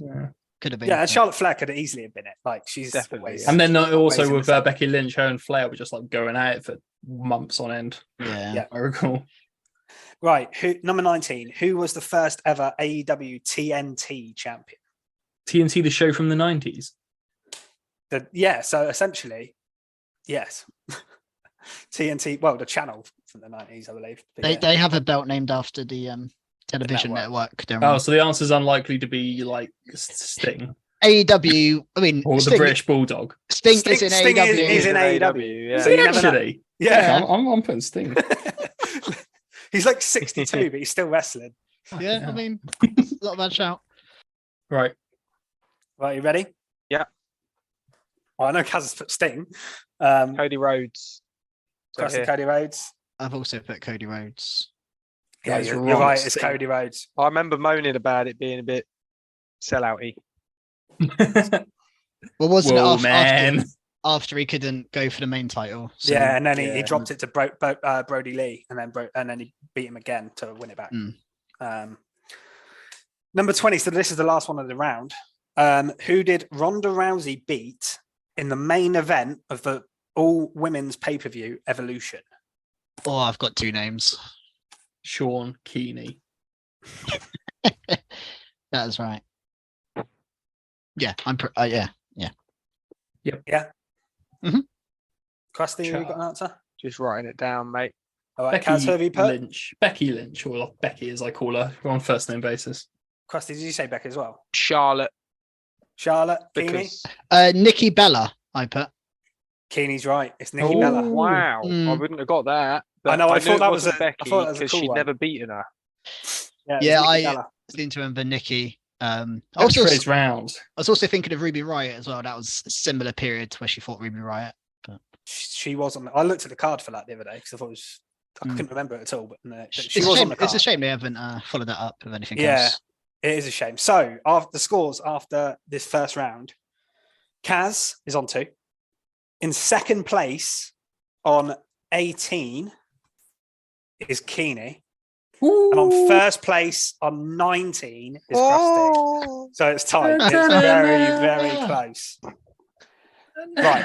could have been. Yeah, and Charlotte Flair could have easily have been it. Like, she's definitely. And then also with Becky Lynch, her and Flair were just like going at it for months on end. Yeah. Very cool. Right, number 19. Who was the first ever AEW TNT champion? TNT, the show from the 90s. So essentially, yes. TNT, well, the channel from the 90s, I believe. They have a belt named after the television network. So the answer's unlikely to be like Sting. AEW, I mean, or the British Bulldog. Sting is in AEW. He's in AEW. Yeah. So actually, yeah, I'm putting Sting. He's like 62, but he's still wrestling. Yeah, I mean, it's not a bad shout. Right, you ready? Yeah. Well, I know Kaz has put Sting. Cody Rhodes. Cody Rhodes. I've also put Cody Rhodes. Yeah, you're right. It's Cody Rhodes. I remember moaning about it being a bit sellouty. Well, wasn't it after he couldn't go for the main title? So, yeah, and then he dropped it to Brody Lee, and then he beat him again to win it back. Number 20. So this is the last one of the round. Who did Ronda Rousey beat in the main event of the all women's pay-per-view Evolution? Oh, I've got 2 names. Sean Keeney. That is right. Yeah, yeah. Krusty, you got an answer? Just writing it down, mate. All right, Becky Kaz, who have you put? Lynch. Becky Lynch, or Becky as I call her. We're on first name basis. Krusty, did you say Becky as well? Charlotte, Charlotte, Keeney? because Nikki Bella, I put. Keeney's right. It's Nikki Oh. Bella. wow, I Mm. wouldn't have got that. I know, I knew thought it that was wasn't a- I Becky thought that was a because cool she'd one. never beaten her. It's Yeah, Nikki I Bella. seem to remember Nikki. I Catchphrase round. was also thinking of Ruby Riot as well. That was a similar period to where she fought Ruby Riot. She was on. I looked at the card for that the other day because I thought it was. I Mm. couldn't remember it at all, but no, she It's was a on the shame, card. it's a shame they haven't followed that up with anything Yeah, else. it is a shame. So, after the scores after this first round, Kaz is on 2. In second place on 18 is Keeney. And on first place on 19 is Krusty. Oh, So it's tight. It's very, very close. Right.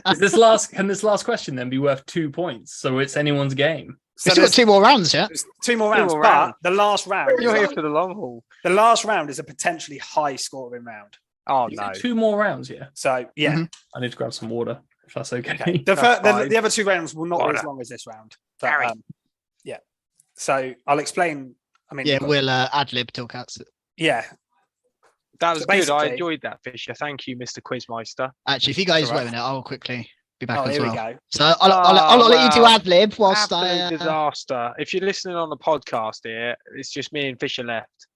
Can this last question then be worth 2 points? So it's anyone's game. So We've still got 2 more rounds, yeah? there's 2 more Two rounds, more but rounds. the last round, you're here for the long haul. the last round is a potentially high scoring round. Oh You no, said 2 more rounds, yeah. So yeah, Mhm. I need to grab some water if that's okay. okay. That's The fine. other 2 rounds will not be as Water. long as this round. Gary. But, yeah. So I'll explain. I mean, Yeah, we'll ad lib till cats. yeah. that was So good. I basically- enjoyed that, Fisher. Thank you, Mr. Quizmeister. Actually, if you guys All right. wait a minute, I'll quickly be back Oh, as here well. we go. So I'll let you do well, ad lib whilst Absolute I. disaster. If you're listening on the podcast here, it's just me and Fisher left.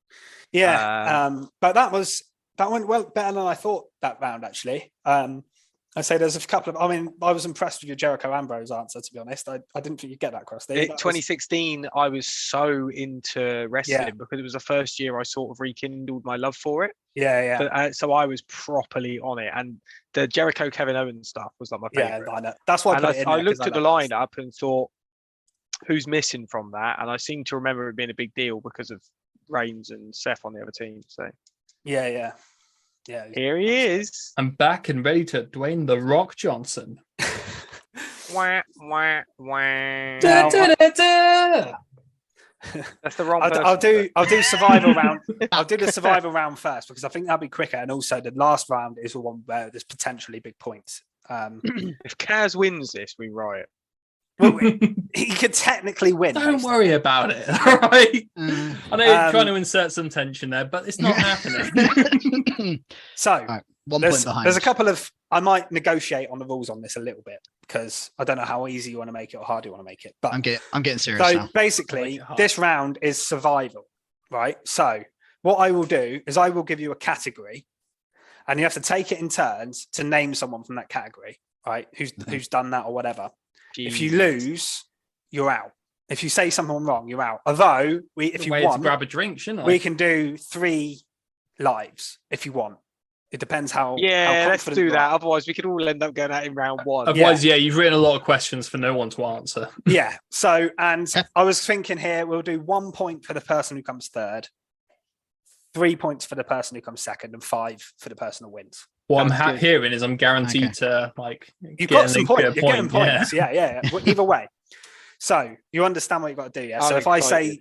Yeah. But that went well better than I thought that round actually. I'd say there's a couple of. I mean, I was impressed with your Jericho Ambrose answer. To be honest, I didn't think you'd get that across. 2016, I was so into wrestling Yeah. because it was the first year I sort of rekindled my love for it. Yeah. But, so I was properly on it, and the Jericho Kevin Owens stuff was like my Yeah, favorite. I know. That's why I And put it in I there, looked 'cause at the love that. lineup and thought, who's missing from that? And I seem to remember it being a big deal because of Reigns and Seth on the other team. So Yeah. here he is. I'm back and ready to Dwayne the Rock Johnson. Wah, wah, wah. Now- That's the wrong I'll person. do survival round. I'll do the survival round first because I think that'll be quicker. And also the last round is the one where there's potentially big points. If Kaz wins this, we riot. Well, he could technically win. Don't basically. worry about it. All right. Mm. I know you're trying Um, to insert some tension there, but it's not happening. So Right, 1 point behind. there's a couple of. I might negotiate on the rules on this a little bit because I don't know how easy you want to make it or hard you want to make it. But I'm getting serious so now. basically, Make it hard. this round is survival, right? So what I will do is I will give you a category, and you have to take it in turns to name someone from that category, right? Who's done that or whatever. If you lose, you're out. If you say something wrong, you're out. Although if you Way to want, grab a drink, shouldn't I? we can do 3 lives if you want. It depends how. Yeah, how let's confident do you that. are. Otherwise, we could all end up going out in round one. Otherwise, yeah, you've written a lot of questions for no one to answer. Yeah. So, and Yeah. I was thinking here, we'll do 1 point for the person who comes third, 3 points for the person who comes second, and 5 for the person who wins. What Sounds I'm good. hearing is I'm guaranteed Okay. to like. You've get got a some link- points. get a You're getting point, points. Yeah. Well, either way. So you understand what you've got to do. Yeah. I'm So if excited.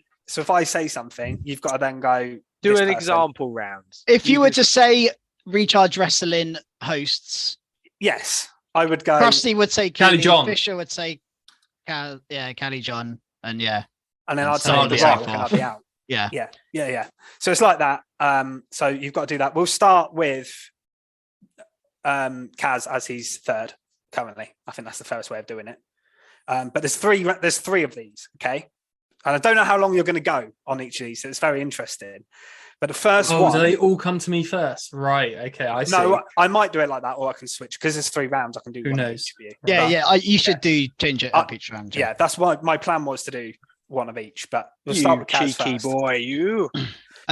I say something, you've got to then go Do this an person. example round. If you were do- to say Recharge Wrestling hosts, Yes, I would go. Krusty would say Cali Kenny, John. Fisher would say Cali John, and yeah, And then And I'd so say I'd The be Rock out. and I'd be out. yeah. Yeah. So it's like that. So you've got to do that. We'll start with Kaz as he's third currently. I think that's the fairest way of doing it. But there's three of these, okay? And I don't know how long you're going to go on each of these, so it's very interesting. But the first Oh, one, do they all come to me first? Right. Okay. I see. no, I might do it like that, or I can switch because there's 3 rounds. I can do Who one of knows? each of you. Yeah, But, yeah. You should change it up each round. yeah. That's why my plan was to do one of each. But we'll You start with Kaz cheeky first. boy, you. So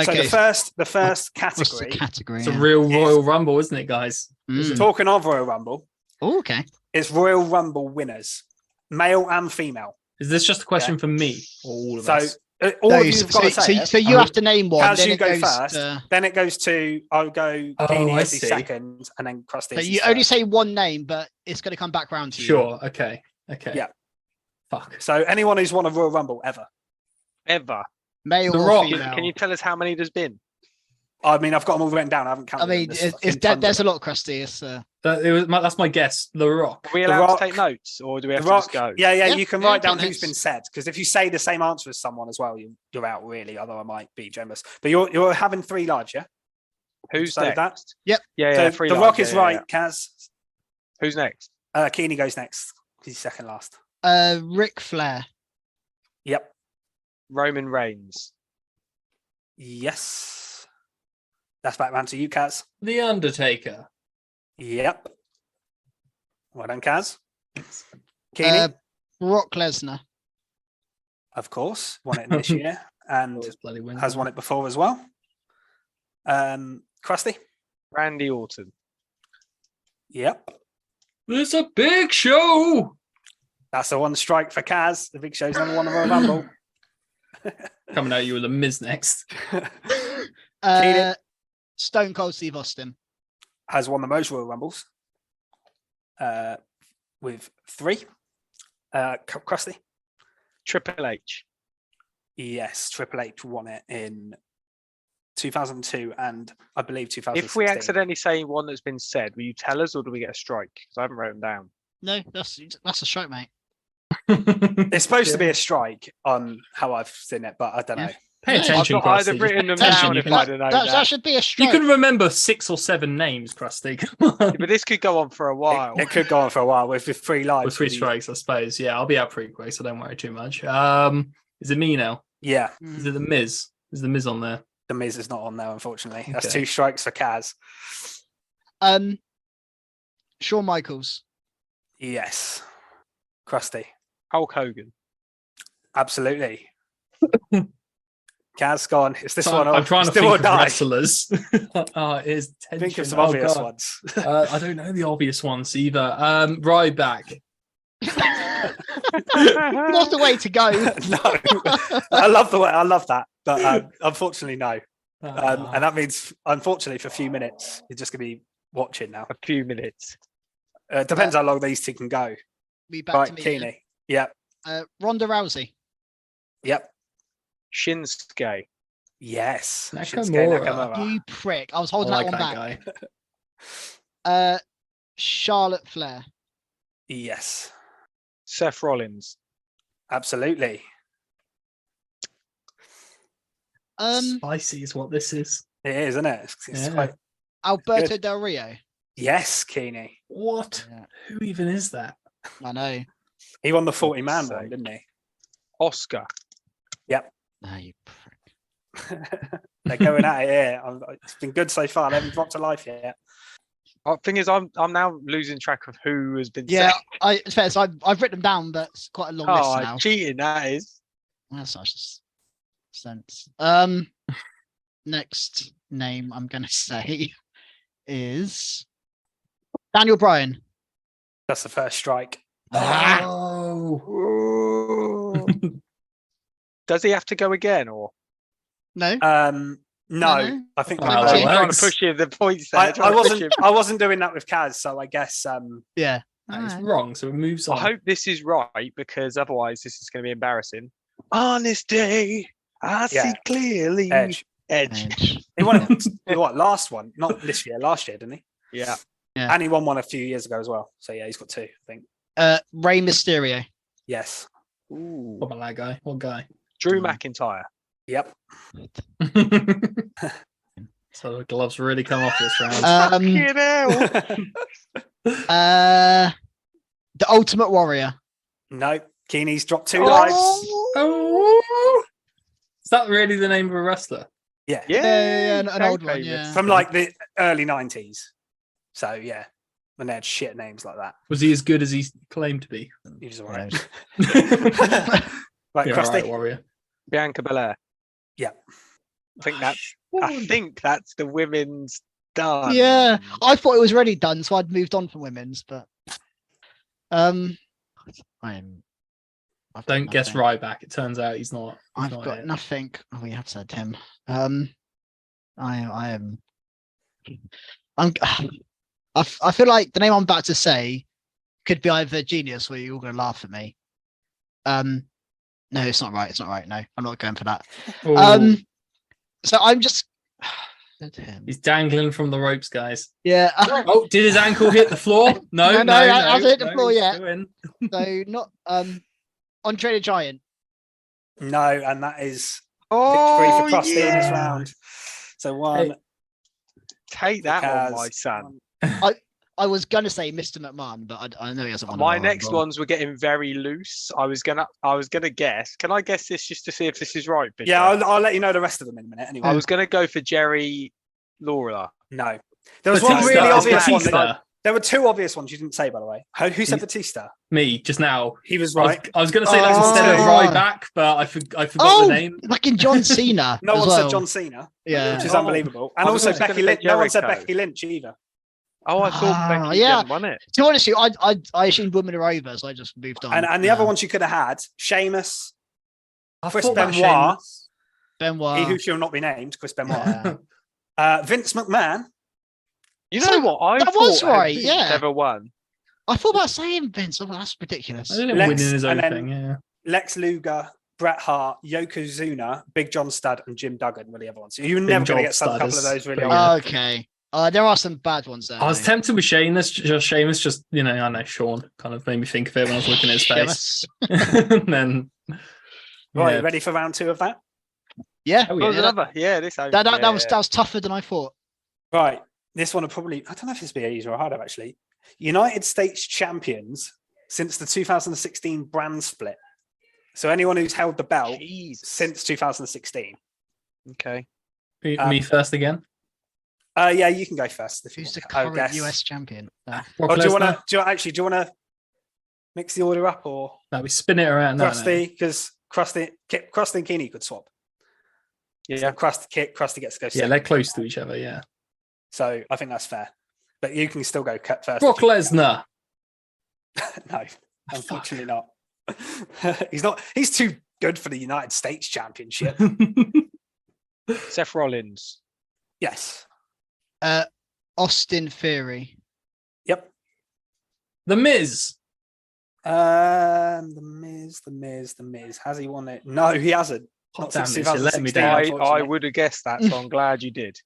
Okay. the first what's the category. category? It's a real Royal Rumble, isn't it, guys? Mm. Talking of Royal Rumble, Oh, okay. it's Royal Rumble winners, male and female. Is this just a question for me or all of So us? all of Those- you've got to say it. so you have to name one. Kaz, then you it go goes first. to- Then it goes to I'll go Oh, Keeney I as the see. second, and then Krusty. so as you the only third. say one name, but it's going to come back round to you. Sure. Okay. Yeah. Fuck. So anyone who's won a Royal Rumble ever, Ever. Male The or Rock. female? Can you tell us how many there's been? I mean, I've got them all written down. I haven't I counted. mean, them. there's a lot, Krusty. It's That's my guess. The Rock. Are we The allowed Rock- to take notes, or do we have The to Rock. just go? Yeah, Yeah, you can yeah, write down take who's notes. been said, because if you say the same answer as someone as well, you're out really. Although I might be generous, but you're having 3 lives, yeah. Who's So next? that- Yep. Yeah, So yeah. Free the lives, Rock yeah, is yeah, right, yeah. Kaz. Who's next? Keeney goes next. He's second last. Ric Flair. Yep. Roman Reigns. Yes. That's back round to you, Kaz. The Undertaker. Yep. Well done, Kaz. Keeney, Brock Lesnar. of course, won it this year and Always bloody wins, has man. won it before as well. Krusty. Randy Orton. Yep. It's a big show. That's the one strike for Kaz. The Big Show's number 1 of Royal Rumble. Coming at you with a Miz next. Keenan. Stone Cold Steve Austin. Has won the most Royal Rumbles with 3. Krusty. Triple H. Yes, Triple H won it in 2002 and I believe 2016. If we accidentally say one that's been said, will you tell us, or do we get a strike? Because I haven't written them down. No, that's a strike, mate. It's supposed to be a strike on how I've seen it, but I don't know. Pay No, attention, I've not Krusty. either written them Just pay down attention. if You I'd can- have known That that. should be a You strike. can remember 6 or 7 names, Krusty. Come on. But this could go on for a while. It could go on for a while with 3 lives. With 3 strikes, I suppose. Yeah, I'll be out pretty quick, so don't worry too much. Is it me now? Yeah, Is it the Miz? Is the Miz on there? the Miz is not on there, unfortunately. That's Okay. 2 strikes for Kaz. Shawn Michaels. Yes. Krusty. Hulk Hogan. Absolutely. Kaz, go on. It's this one. I'm trying to still or think of die. wrestlers. It is tension. Think of some Oh, obvious God. ones. I don't know the obvious ones either. Ryback. What's the way to go? No, I love that, but unfortunately, no. And that means, unfortunately, for a few minutes, you're just going to be watching now. A few minutes. Depends how long these 2 can go. Be back Right, to me. Keeney. Yep, Ronda Rousey. yep, Shinsuke. yes. Nakamura. Shinsuke Nakamura. You prick. I was I holding like that one that back. guy. Charlotte Flair. Yes, Seth Rollins. absolutely. Spicy is what this is. It is, isn't it? It's Yeah. quite... Alberto Good. Del Rio. Yes, Keeney. What? Yeah, Who even is that? I know. He won the 40-man sake. one, didn't he? Oscar. No, you prick. They're going at it here. It's been good so far. They haven't dropped a life yet. Thing is, I'm now losing track of who has been Yeah, said. it's fair. So I've written them down, but it's quite a long list now. Cheating, that is. That's not just sense. Next name I'm gonna say is Daniel Bryan. That's the first strike. Ah, Oh. Does he have to go again, or? no. No, No. I think Wow, I'm that trying works. to push you the points there. I trying to push you. wasn't doing that with Kaz, so I guess Yeah. He's Alright. wrong, so it moves on. I hope this is right, because otherwise this is going to be embarrassing. On this day, I Yeah. see clearly. Edge. Edge. He won it. What, last one? Not this year, last year, didn't he? Yeah. Yeah. And he won one a few years ago as well. So yeah, he's got 2, I think. Rey Mysterio. Yes. Ooh. What about that guy? What guy? Drew McIntyre. Yep. So the gloves really come off this round. Fucking hell. The Ultimate Warrior. No, Keeney's dropped 2 Oh. lives. Oh, is that really the name of a wrestler? Yeah. Yeah, an very old one. famous. Yeah. From like the early 90s. So yeah, when they had shit names like that. Was he as good as he claimed to be? He was all right. Yeah. Right, Yeah, Krusty. right, Warrior. Bianca Belair. Yeah. I think that's the women's done. Yeah, I thought it was already done, so I'd moved on from women's. But I've Don't got guess nothing. Ryback. It turns out he's not. He's I've not got it. nothing. Oh, we have said him. I am. I feel like the name I'm about to say could be either genius or you're all going to laugh at me. No, it's not right. It's not right. No, I'm not going for that. Ooh, So I'm just. he's dangling from the ropes, guys. Yeah. Oh, did his ankle hit the floor? No, No, I hasn't hit the floor he's yet. still in. So not Andre the Giant. No, and that is Oh, victory for Krusty in this yeah. round. So one. Hey. Take that one, Kaz, my son. I was gonna say Mr. McMahon, but I know he hasn't won. My a next Rumble. ones were getting very loose. I was gonna guess. Can I guess this just to see if this is right? Big Yeah, guy? I'll let you know the rest of them in a minute. Anyway, I was gonna go for Jerry Lawler. no. There was one Batista, really it's obvious one. Batista. There were two obvious ones you didn't say, by the way. Who said Batista? Me just now. He was I was, right. I was going to say that Oh. instead of Ryback, but I forgot Oh, the name. like in John Cena. No as one well. said John Cena, Yeah. which is Oh. unbelievable. And I was also actually Becky gonna say Lynch. No one said Jericho. Becky Lynch either. Oh, I thought Becky yeah. hadn't won it. To be honest with you, I assumed women are over, so I just moved on. And the other ones you could have had, Sheamus, I Chris thought about Benoit, Sheamus. Benoit. he who shall not be named, Chris Benoit, Yeah. Vince McMahon. You So, know what? I that was thought had right, Vince yeah. Ever won? I thought about saying Vince. Oh, that's ridiculous. I didn't Lex, win in his own and then- thing. Yeah. Lex Luger, Bret Hart, Yokozuna, Big John Studd, and Jim Duggan were the other ones. So you're never going John to get some Studd couple of is those really pretty old. good. Okay. There are some bad ones there. I was though. tempted with Sheamus. Just I know Sean kind of made me think of it when I was looking at his face. Sheamus. And then, Right, yeah. ready for round two of that? Yeah. Oh, There was yeah. another. Yeah, this. That was tougher than I thought. Right. This one will probably, I don't know if this will be easier or harder actually. United States champions since the 2016 brand split. So anyone who's held the belt Jeez. since 2016. Okay. Me first again. Yeah, you can go first. If you Who's the want. I current guess. US champion? Brock Oh, do you want Lesnar. to? Do you want to mix the order up or No, we spin it around. No, Krusty? Because Krusty and Keeney could swap. Yeah. So Krusty gets to go Yeah, second. they're close to each other. Yeah. So I think that's fair. But you can still go first. Brock if you- Lesnar. No, unfortunately not. He's not. He's too good for the United States Championship. Seth Rollins. Yes. Austin Theory. Yep. The Miz. The Miz. Has he won it? No, he hasn't. Oh, Not damn since it, you're letting me 2016. down. I unfortunately. would have guessed that, so I'm glad you did.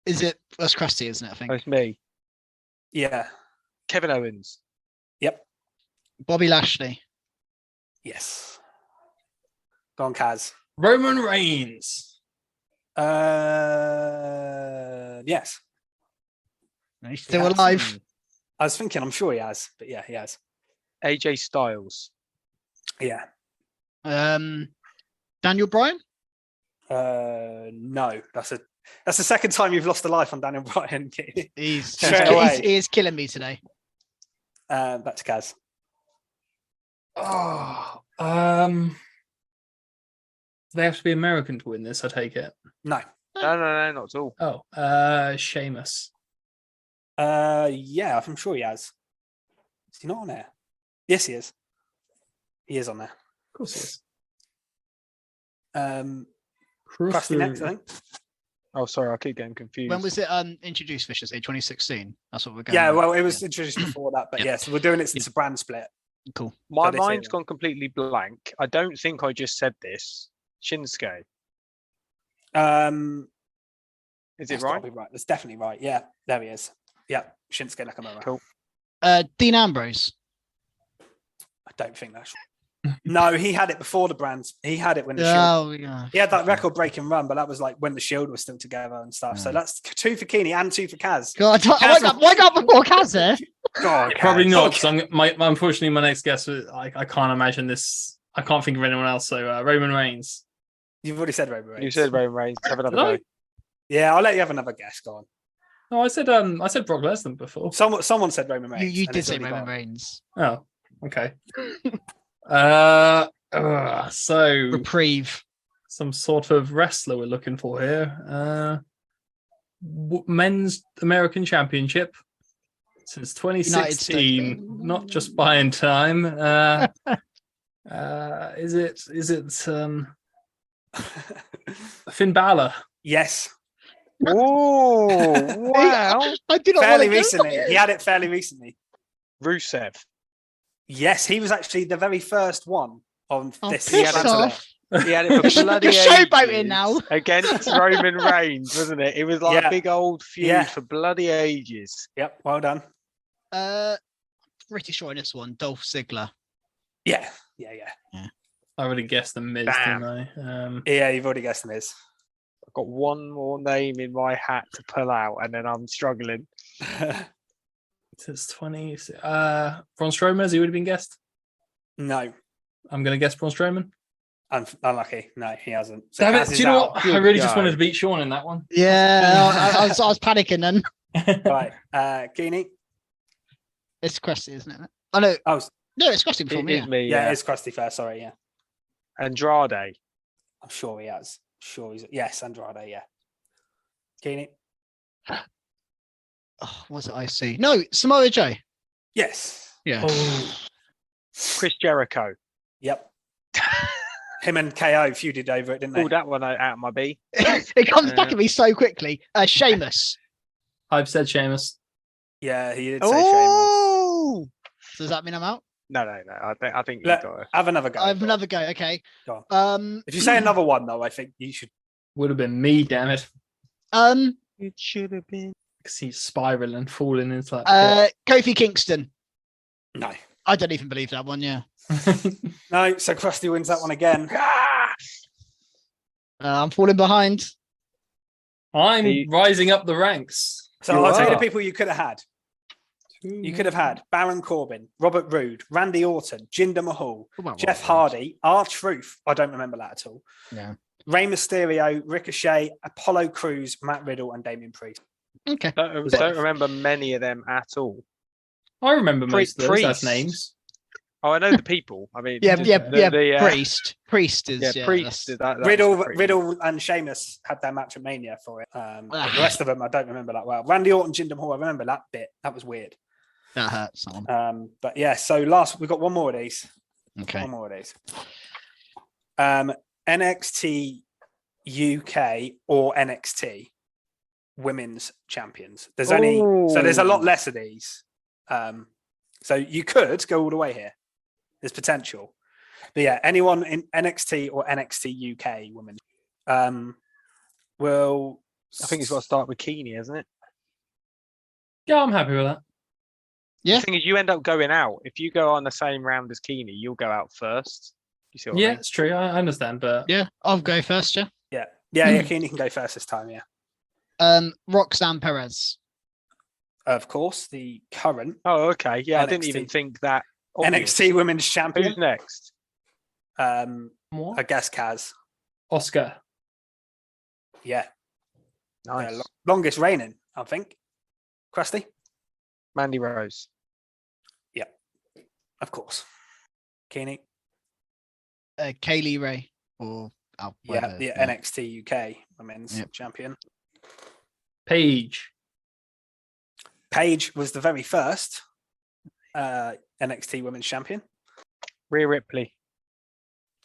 Is it? That's Krusty, isn't it? I think. That's me. Yeah. Kevin Owens. Yep. Bobby Lashley. Yes. Go on, Kaz. Roman Reigns. Yes. He's still Yes. alive. I was thinking, I'm sure he has, but yeah, he has. AJ Styles. Yeah. Daniel Bryan. No, that's the second time you've lost a life on Daniel Bryan. Straight away. He is killing me today. Back to Kaz. Oh, they have to be American to win this. I take it. No. No, not at all. Oh, Sheamus. Yeah, I'm sure he has. Is he not on there? Yes, he is. He is on there. Of course he is. Krusty next, I think. Oh, sorry, I keep getting confused. When was it introduced, Vicious? 2016. That's what we're going. Yeah, with. well, it was introduced before that, but Yeah. yes, we're doing it since the brand split. Cool. My So they say mind's that. gone completely blank. I don't think I just said this. Shinsuke. Is it That's gotta right? be right. That's definitely right. Yeah, there he is. Yeah, Shinsuke Nakamura. Cool. Dean Ambrose. I don't think that's. No, he had it before the brands. He had it when the Shield. Oh yeah. He had that record-breaking run, but that was like when the Shield was still together and stuff. So that's 2 for Keeney and 2 for Kaz. God, I got before Kaz there. God, Probably Kaz. not, because unfortunately my next guess was I can't imagine this. I can't think of anyone else. So Roman Reigns. You've already said Roman Reigns. You said Roman Reigns. Have another Did I? go. Yeah, I'll let you have another guess. Go on. No, I said Brock Lesnar before. Someone said Roman Reigns. You and did it's say already Roman gone. Reigns. Oh, okay. So Reprieve. some sort of wrestler we're looking for here. Men's American Championship since 2016, not just buying time. Is it Finn Balor? Yes, Oh, wow. I did not fairly want to recently. He had it fairly recently. Rusev. Yes, he was actually the very first one on Oh, this. piss had it off. He had it for bloody You're showboating ages now. against Roman Reigns, wasn't it? It was like Yeah. a big old feud Yeah. for bloody ages. Yep, well done. Pretty sure in this one, Dolph Ziggler. Yeah. I already guessed the Miz, Damn. didn't I? Yeah, you've already guessed the Miz. I've got one more name in my hat to pull out, and then I'm struggling. It's 20. Braun Strowman, has he already been guessed? No, I'm going to guess Braun Strowman. unlucky. No, he hasn't. So Damn Kaz it. Do is you know out. what? I Good really just go. wanted to beat Sean in that one. Yeah, I was panicking then. Right, Keeney. It's Krusty, isn't it? Oh no, Oh, no, it's Krusty before It me. is me, yeah, yeah. it's Krusty first. Sorry, yeah. Andrade. I'm sure he has. Sure he's yes, Andrade. Yeah. Keeney. Oh, was it IC? No, Samoa Joe. Yes. Yeah. Oh, Chris Jericho. Yep. Him and KO feuded over it, didn't they? Pulled that one out of my B. It comes back at me so quickly. Sheamus. I've said Sheamus. Yeah, he did say Sheamus. Oh! Does that mean I'm out? No. I think you Let- got it. Have another go. I have Go on. another go. Okay. Go Um. If you say another one, though, I think you should. Would have been me, damn it. It should have been. I can see it spiraling, falling into that Kofi Kingston. No. I don't even believe that one. Yeah. pit. No, so Krusty wins that one again. Ah! I'm falling behind. I'm The- rising up the ranks. So You I'll tell you are. the people you could have had. You could have had Baron Corbin, Robert Roode, Randy Orton, Jinder Mahal, Jeff Hardy, R-Truth. I don't remember that at all. Yeah. Rey Mysterio, Ricochet, Apollo Crews, Matt Riddle, and Damien Priest. Okay. Don't remember many of them at all. I remember most of those. That's Priest. names. Oh, I know the people. I mean, Yeah, just yeah, the- yeah. the, Priest is. yeah, Yeah, Priest. that's- That was Riddle, the Priest. Riddle, and Sheamus had their match at Mania for it. But the rest of them, I don't remember that well. Randy Orton, Jinder Mahal, I remember that bit. That was weird. That hurts. That one. But yeah, so last we've got one more of these. Okay. One more of these. NXT UK or NXT Women's Champions. There's only so there's a lot Ooh. less of these. So you could go all the way here. There's potential. But yeah, anyone in NXT or NXT UK women will. I think it's got to start with Keeney, isn't it? Yeah, I'm happy with that. Yeah. The thing is, you end up going out. If you go on the same round as Keeney, you'll go out first. You see what I Yeah, mean? it's true. I understand, but Yeah, I'll go first. Yeah. Yeah, Keeney can go first this time. Yeah, Roxanne Perez. of course, the current Oh, okay. Yeah, I didn't NXT. even think that. obvious. NXT Women's Champion. Who's next? what? I guess Kaz. Oscar. Yeah, Nice. longest reigning, I think. Krusty, Mandy Rose. of course. Keeney, Kaylee Ray. Or yeah, the NXT UK Women's Yep. Champion. Paige. Paige was the very first NXT Women's Champion. Rhea Ripley.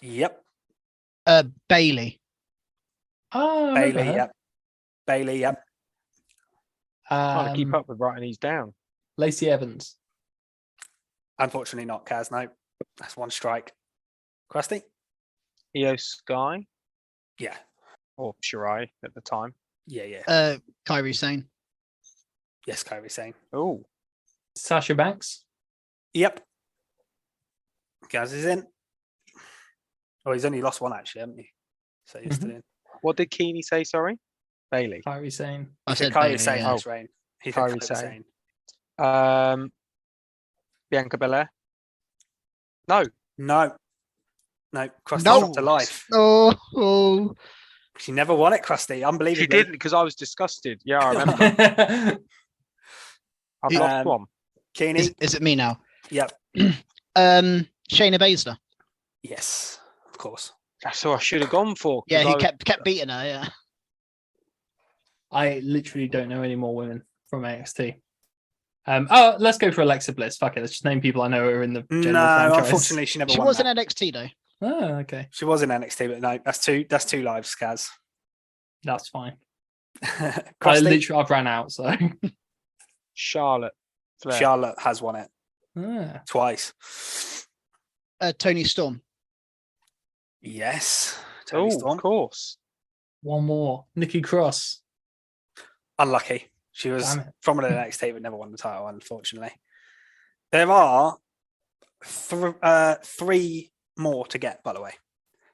Yep, Bailey. Oh, Bailey. Yep, Bailey. Yep, Trying to keep up with writing these down. Lacey Evans. unfortunately not Kaz. No, that's one strike. Krusty, Io Sky yeah, or Shirai at the time. yeah. Kyrie Sane. Yes, Kyrie saying. Oh, Sasha Banks. Yep. Kaz is in. Oh, he's only lost one actually, haven't he? So he's still in. what did Keeney say? Sorry, Bailey. Kyrie Sane. I He said said Kyrie Bailey. saying Yeah. this reign. He said Kyrie Kyrie Sane. saying. Bianca Belair. No, No. Krusty No. dropped to life. Oh. She never won it, Krusty. Unbelievably. she didn't because I was disgusted. Yeah, I remember. I've He- lost one. Keeney. Is it me now? Yep. Shayna Baszler. Yes, of course. That's who I should have gone for. 'cause Yeah, I he was- kept beating her. Yeah. I literally don't know any more women from NXT. Oh, let's go for Alexa Bliss. Fuck it. Let's just name people I know who are in the general No, franchise. unfortunately, she never She won. was in that. NXT though. Oh, okay. She was in NXT, but no, that's two lives, Kaz. That's fine. Krusty, I've ran out, so. Charlotte Flair. Charlotte has won it Ah. twice. Tony Storm. Yes. Tony Oh, Storm. of course. One more. Nikki Cross. Unlucky. She was Damn it. from an NXT but never won the title, unfortunately. There are 3 more to get, by the way.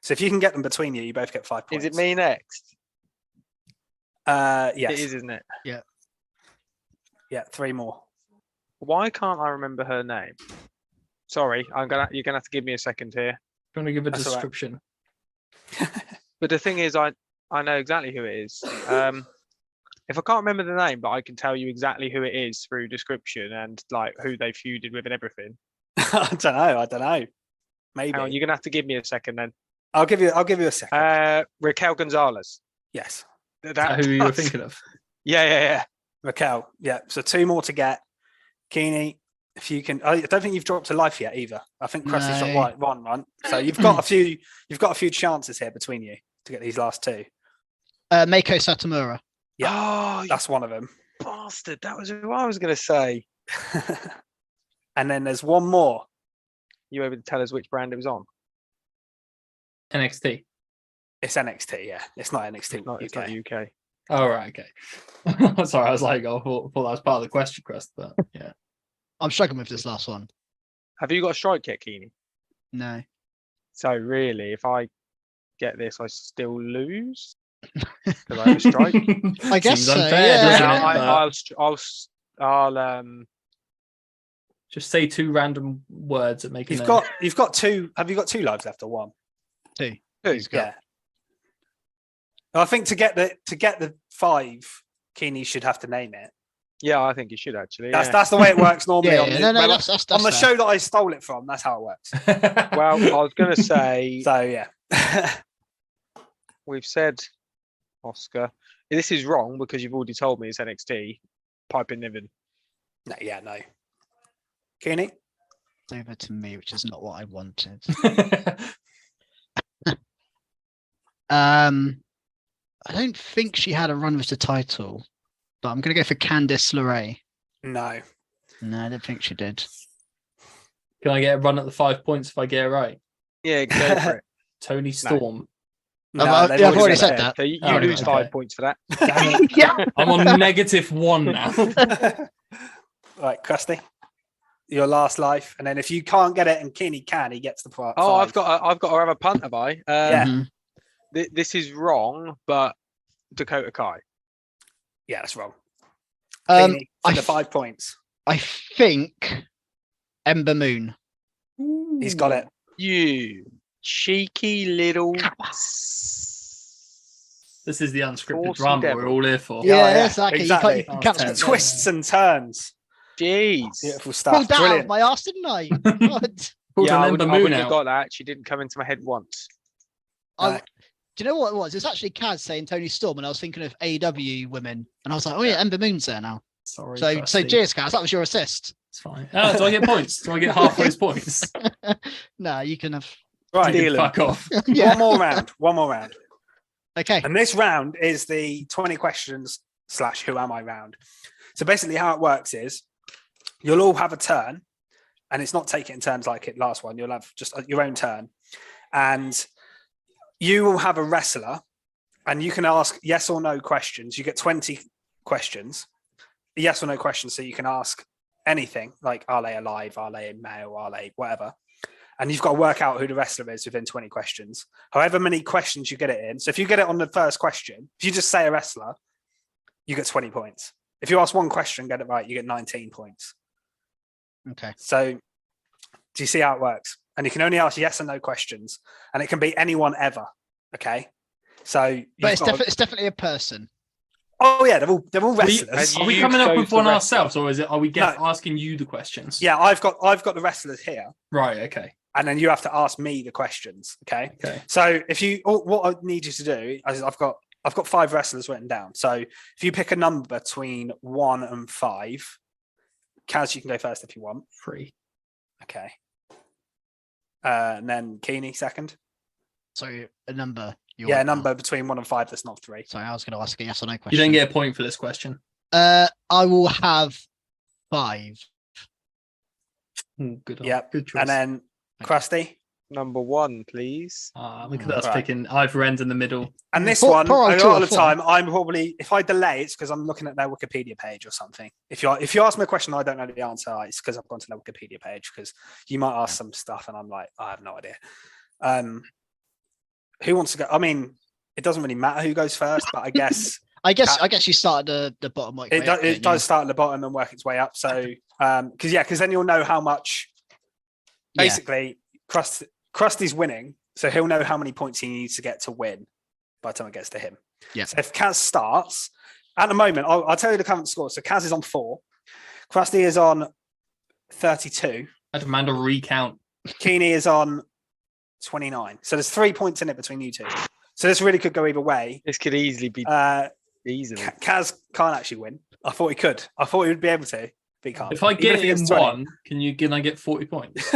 So if you can get them between you, you both get 5 points. Is it me next? Yes. It is, isn't it? Yeah, 3 more. Why can't I remember her name? Sorry, you're gonna have to give me a second here. Do you want to give a That's all right. description? But the thing is, I know exactly who it is. If I can't remember the name, but I can tell you exactly who it is through description and like who they feuded with and everything. I don't know. Maybe. Hang on, you're gonna have to give me a second then. I'll give you a second. Raquel Gonzalez. Yes. Is that who you were thinking of? Yeah. Raquel. Yeah. So 2 more to get. Keeney, if you can, I don't think you've dropped a life yet either. I think Krusty's dropped one run. So you've got a few chances here between you to get these last 2. Meiko Satomura. Yeah. That's one of them. Bastard. That was who I was gonna say. And then there's one more. You able to tell us which brand it was on? NXT. It's NXT, yeah. It's not NXT. It's not UK. Oh, right, okay. Sorry, I was like, I thought that was part of the question, Crest, but yeah. I'm struggling with this last one. Have you got a strike yet, Keeney? No. So really, if I get this, I still lose because I have a strike. I guess Seems so, unfair, yeah. doesn't it? But I'll just say 2 random words that make a You've name. got 2. Have you got 2 lives left or 1? 2. Yeah. I think to get the 5, Keeney should have to name it. Yeah, I think you should actually. That's the way it works normally. Yeah, on that's on the fair. show that I stole it from. That's how it works. Well, I was going to say. So yeah, We've said Oscar. This is wrong because you've already told me it's NXT. Piper Niven. No. Keeney. Over to me, which is not what I wanted. I don't think she had a run with the title, but I'm going to go for Candice LeRae. No, I don't think she did. Can I get a run at the 5 points if I get it right? Yeah, go for it. Tony Storm. no. I've they've already said that. So you Oh, lose okay. 5 points for that. Damn it. Yeah. I'm on -1 now. Right, Krusty, your last life, and then if you can't get it and Keeney can, he gets the part. Oh, 5. I've got to have a punt, have I? Yeah. Mhm. This is wrong, but Dakota Kai. Yeah, that's wrong. Um, Keeney, for I the f- 5 points. I think Ember Moon. He's got it. You cheeky little. This is the unscripted Saucy drama devil. we're all here for. Yeah, exactly. exactly. You can't skip Tense. that. Twists and turns. Jeez. Beautiful Pulled stuff. that out of Brilliant. my ass, didn't I? God. Pulled Yeah, an I Ember wouldn't Moon have out. got that. She didn't come into my head once. Do you know what it was? It's actually Kaz saying Tony Storm, and I was thinking of AEW women, and I was like, oh yeah, Ember Moon's there now. Sorry. So Krusty. cheers, Kaz. That was your assist. It's fine. Oh, do I get points? Do I get half those points? No, you can have. Right. You can fuck off. Yeah. One more round. Okay. And this round is the 20 questions / who am I round. So basically how it works is you'll all have a turn, and it's not taking in turns like it last one. You'll have just your own turn, and you will have a wrestler, and you can ask yes or no questions. You get 20 questions, yes or no questions. So you can ask anything like, are they alive? Are they male? Are they whatever? And you've got to work out who the wrestler is within 20 questions. However many questions you get it in. So if you get it on the first question, if you just say a wrestler, you get 20 points. If you ask one question, get it right, you get 19 points. Okay. So do you see how it works? And you can only ask yes and no questions, and it can be anyone ever. Okay. So, But it's definitely a person. oh yeah, they're all wrestlers. and Are we You coming up chose with the one wrestler. ourselves, or are we No. asking you the questions? Yeah, I've got the wrestlers here, Right. Okay. and then you have to ask me the questions. Okay. Okay. So if you, what I need you to do is I've got 5 wrestlers written down. So if you pick a number between 1 and 5, Kaz, you can go first if you want. 3. Okay. And then Keeney second. So a number. Yeah, a number between 1 and 5 that's not 3. Sorry, I was going to ask a yes or no You question. don't get a point for this question. I will have 5. Ooh, good. Yep. Good choice. And then Krusty, Number 1, please. Look at us Right. picking either end in the middle. And this Poor- one, poor old a two lot or of the four. time, I'm probably, if I delay, it's because I'm looking at their Wikipedia page or something. If you ask me a question I don't know the answer, it's because I've gone to their Wikipedia page, because you might ask some stuff and I'm like, I have no idea. Who wants to go? I mean, it doesn't really matter who goes first, but I guess I guess you start at the bottom. Like, it does start at the bottom and work its way up. So, because then you'll know how much. Basically, Krusty's winning, so he'll know how many points he needs to get to win by the time it gets to him. Yeah. So if Kaz starts, at the moment, I'll tell you the current score. So Kaz is on 4, Krusty is on 32, I demand a recount. Keeney is on 29. So there's 3 points in it between you two. So this really could go either way. This could easily be easily. Kaz can't actually win. I thought he could. I thought he would be able to, but he can't. If I Even get he it in gets 20. 1, can I get 40 points?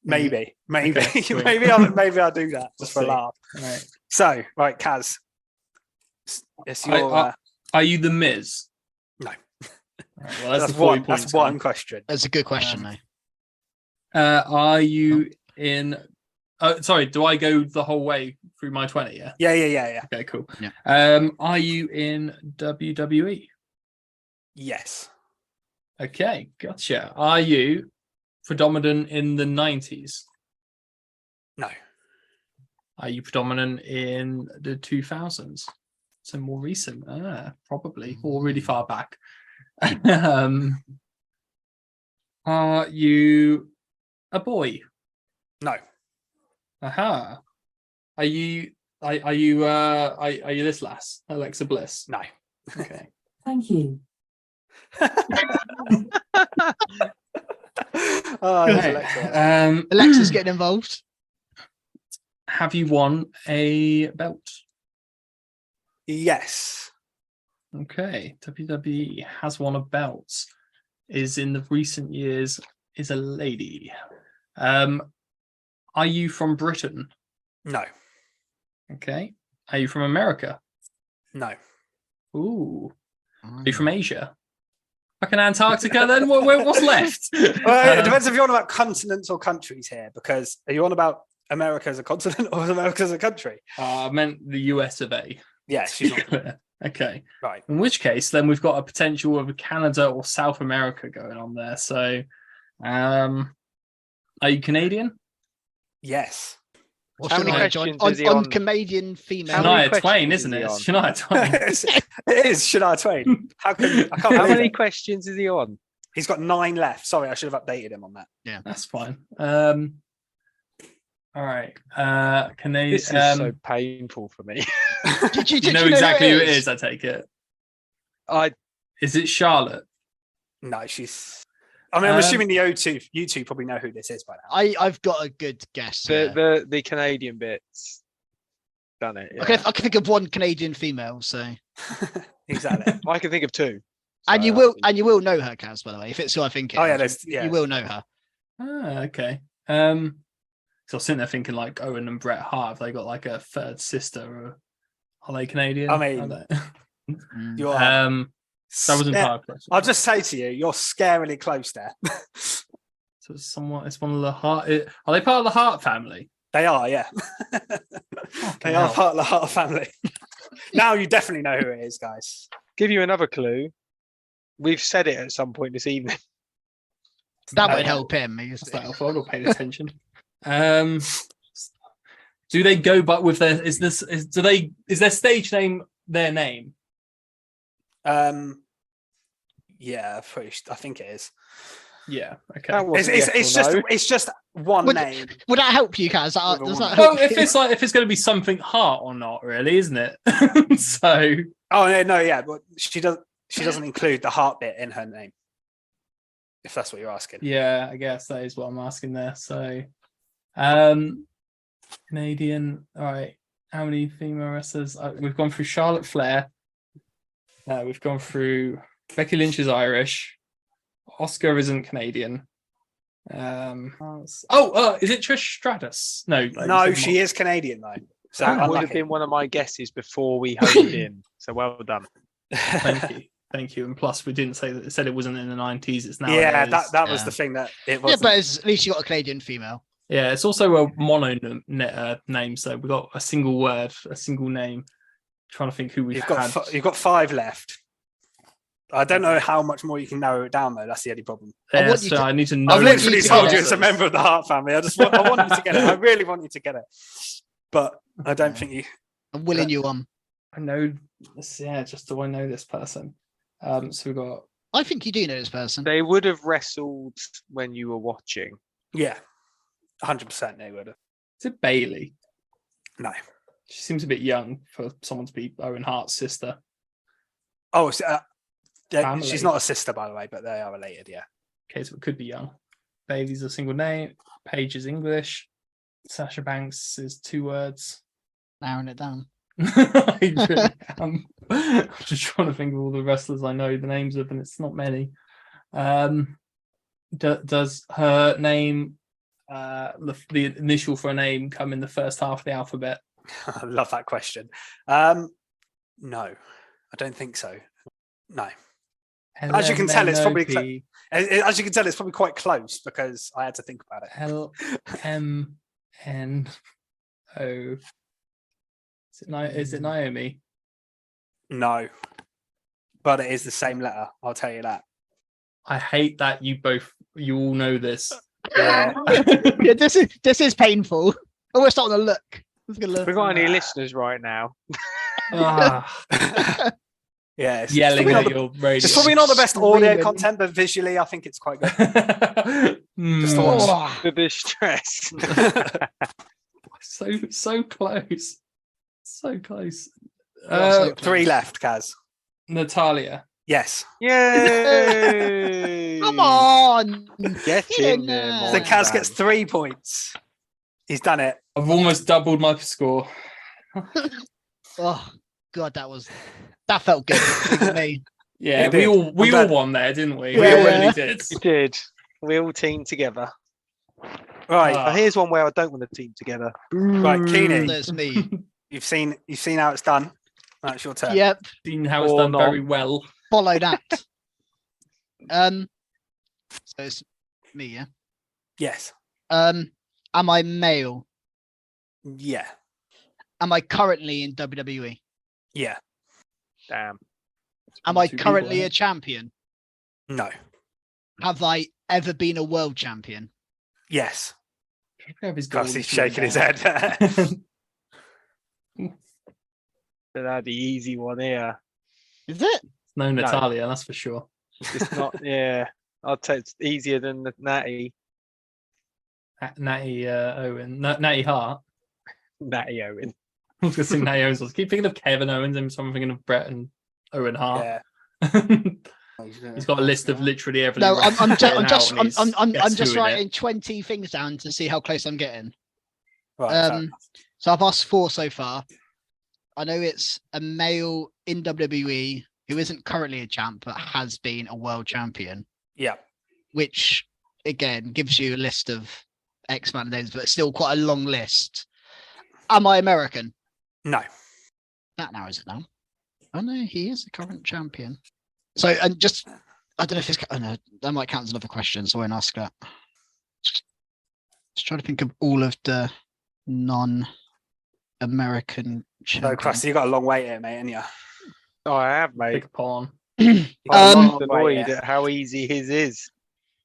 Maybe, Okay, sweet. maybe I'll do that just for a see. laugh. Right. So, right, Kaz, it's your. Are you the Miz? No. Right, well, that's, that's the 40 one. points That's one gone. question. That's a good question, though. Are you in? Sorry, do I go the whole way through my 20? Yeah. Yeah. Okay, cool. Yeah. Are you in WWE? Yes. Okay, gotcha. Are you predominant in the 90s? No. Are you predominant in the 2000s? So more recent, probably, or really far back. Are you a boy? No. Aha. Are you this lass, Alexa Bliss? No. Okay. Thank you. Oh, that's Right. Alexa. Alexa's getting involved. Have you won a belt? Yes. Okay. WWE has won a belt. Is in the recent years is a lady. Are you from Britain? No. Okay. Are you from America? No. Ooh. Are you from Asia? Fucking Antarctica then? What's left? Well, it depends if you're on about continents or countries here, because are you on about America as a continent or America as a country? I meant the US of A. Yeah, she's not. Okay. Right. In which case, then we've got a potential of Canada or South America going on there. So, are you Canadian? Yes. How many questions is he on on? Canadian female? How many Shania Twain, questions isn't is he it? on? Shania Twain. It is Shania Twain. How can I can't How believe many it. questions is he on? He's got 9 left. Sorry, I should have updated him on that. That's fine. All right. Canadian. This is so painful for me. You know exactly who it is, I take it. Is it Charlotte? No, she's. I mean, I'm assuming you two probably know who this is by now. I've got a good guess. here. The Canadian bits. Done it. Yeah. I can think of one Canadian female. So, Exactly. I can think of 2. and you So, will know her, Kaz. By the way, if it's who I think it Oh, yeah, is, there's- yeah. you will know her. Okay. So I was sitting there thinking like Owen and Bret Hart, have they got like a third sister or are they Canadian? I mean, Are they- You are. that wasn't Yeah, part of the question. I'll just say to you, you're scarily close there. So it's somewhat. It's one of the Hart. Are they part of the Hart family? They are, yeah. They are hell. part of the Hart family. Now you definitely know who it is, guys. give you another clue. We've said it at some point this evening. That Oh, would yeah. help him. That's that helpful. I'm not paying attention. Do they go but with their? Is their stage name their name? Yeah, I think it is. Yeah. Okay. That wasn't It's just one Would- name. Would that help you, Kaz? With a Does woman. that Well, help if you? it's going to be something Hart or not, really, isn't it? So Oh no, yeah, but she doesn't include the heart bit in her name. If that's what you're asking. yeah, I guess that is what I'm asking there. So, Canadian. All right. How many female wrestlers? We've gone through Charlotte Flair. We've gone through Becky Lynch is Irish. Oscar isn't Canadian. Is it Trish Stratus? No, No, she is Canadian though. So That would have unlucky. been one of my guesses before we honed in. So well done. Thank you. Thank you. And plus, we didn't say that. It said it wasn't in the 90s. It's now. Yeah, that was the thing that it was. Yeah, but at least you got a Canadian female. Yeah, it's also a mono name. So we got a single word, a single name. Trying to think who we've had. You've got 5 left. I don't know how much more you can narrow it down, though. That's the only problem. Yeah, so I need to know. I've literally told you it's a answers. member of the Hart family. I want you to get it. I really want you to get it. But I don't think you... I'm willing you on. I know this, just do I know this person? So we've got... I think you do know this person. They would have wrestled when you were watching. Yeah, 100% they would have. Is it Bailey? No. She seems a bit young for someone to be Owen Hart's sister. Oh, Family. she's not a sister, by the way, but they are related, yeah. Okay, so it could be young. Bailey's a single name. Paige is English. Sasha Banks is 2 words. Narrowing it down. I'm just trying to think of all the wrestlers I know the names of, and it's not many. Does her name, the initial for a name, come in the first half of the alphabet? I love that question. No, I don't think so. No. As you can tell, it's probably as you can tell, it's probably quite close because I had to think about it. LMNO. Is it Naomi? No, but it is the same letter. I'll tell you that. I hate that you all know this. Yeah. Yeah, this is painful. Oh, we're starting to look. Have we got any listeners right now? Yeah, yelling at your radio. It's probably not the best audio Screaming. content, but visually, I think it's quite good. Just The distress. so close. So close. So 3 left, Kaz. Natalia. Yes. Yay! Come on. Get in there, there. my So Kaz man. gets 3 points. He's done it. I've almost doubled my score. Oh God, that felt good for me. Yeah, It we did. all I'm glad. won there, didn't we? Yeah. We all really did. We did. We all teamed together. Right. Ah. Here's one where I don't want to team together. Right, Keeney. There's me. You've seen how it's done. That's your turn. Yep. Seen how it's Or done not. very well. Follow that. So it's me, yeah. Yes. Am I male? Yeah. Am I currently in WWE? Yeah. Damn. Am I Two people, currently eh? a champion? No. Have I ever been a world champion? Yes. He's Gosh, he's shaking his head. That's the easy one here. Is it? No, Natalia, that's for sure. It's not. Yeah, I'll take it's easier than the Natty Natty Owen. Natty Hart. Owen. I was going to say Natty Owens. I keep thinking of Kevin Owens and so I'm thinking of Brett and Owen Hart. Yeah. He's got a list of literally every. No, I'm written just out and he's I'm guessed just who in it. writing 20 things down to see how close I'm getting. Right. fair Um, enough. So I've asked 4 so far. I know it's a male in WWE who isn't currently a champ but has been a world champion, Yeah. which again gives you a list of X amount of names, but it's still quite a long list. Am I American? No. That narrows it down. Oh no, he is the current champion. So, and just, I don't know if it's, oh no, that might count as another question, so I won't ask that. Just trying to think of all of the non-American No, champions. Krusty, you got a long way here, mate, ain't you? Oh, I have, mate. Big pawn. You got a Um, long way Annoyed here. at how easy his is.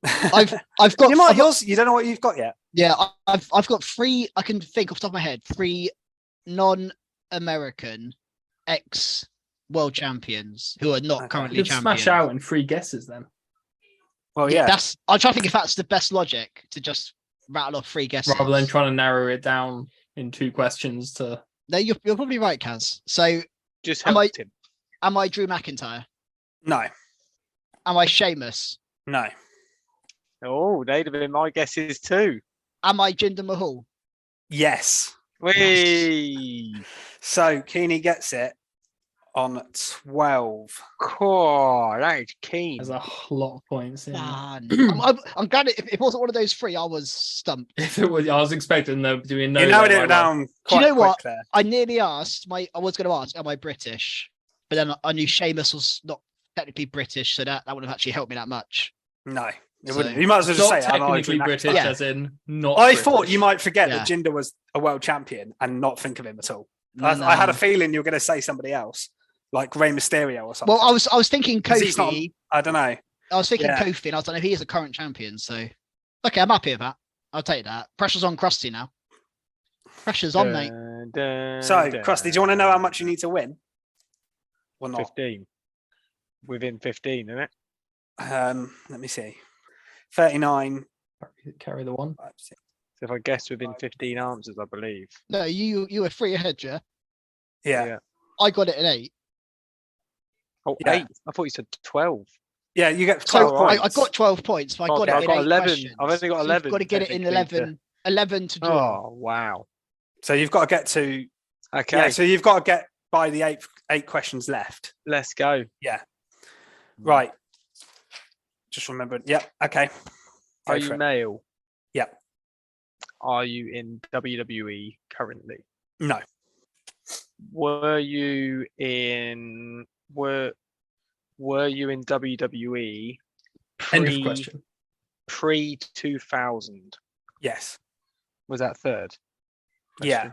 I've got, You might I've got- yours. You don't know what you've got yet. yeah, I've got 3. I can think off the top of my head 3 non-American ex-world champions who are not Okay. currently You could champions. smash out in 3 guesses then. Well, Yeah, yeah. I'm trying to think if that's the best logic to just rattle off 3 guesses Rather than trying to narrow it down in 2 questions to. No, you're probably right, Kaz. So, Just Am I- helped him. am I Drew McIntyre? No. Am I Sheamus? No. Oh, they'd have been my guesses too. Am I Jinder Mahal? Yes. Whee! So Keeney gets it on 12. Cool. That is keen. There's a lot of points. Yeah. Man, I'm glad if it wasn't one of those 3, I was stumped. If it was, I was expecting there doing no. You narrowed there, it like, down Do quite you know what? quick there. I nearly asked. I was going to ask, am I British? But then I knew Sheamus was not technically British, so that would have actually helped me that much. No, it So- wouldn't. You might as well just Not say I'm technically Irish British, Yeah. as in not. I British. thought you might forget Yeah. that Jinder was a world champion and not think of him at all. No, I had a no. feeling you were going to say somebody else, like Rey Mysterio or something. Well, I was thinking 'Cause he's not- Kofi. I don't know. I was thinking Yeah. Kofi, and I was like, he is a current champion. So, okay, I'm happy with that. I'll take that. Pressure's on Krusty now. Pressure's on, mate. So, Krusty, do you want to know how much you need to win? Or not? 15. Within 15, isn't it? Let me see. 39. Carry the one. So if I guess within 15 answers, I believe. No, you were 3 ahead, yeah. Yeah. I got it at 8. Oh, Yeah. 8. I thought you said 12. Yeah, you get So 12 I points. got 12 points, but I got Okay, it I've in got 8 11. questions. I've only got So 11 You've got to get it in technically 11 to draw. Oh, wow. So you've got to get to. Okay, Yeah, so you've got to get by the eight questions left. let's go. Right. Just remember. Yep. Okay. Go Are for you it. male? Yep. Are you in WWE currently? No. Were you in WWE End of question. pre 2000? Yes. Was that third? Yeah.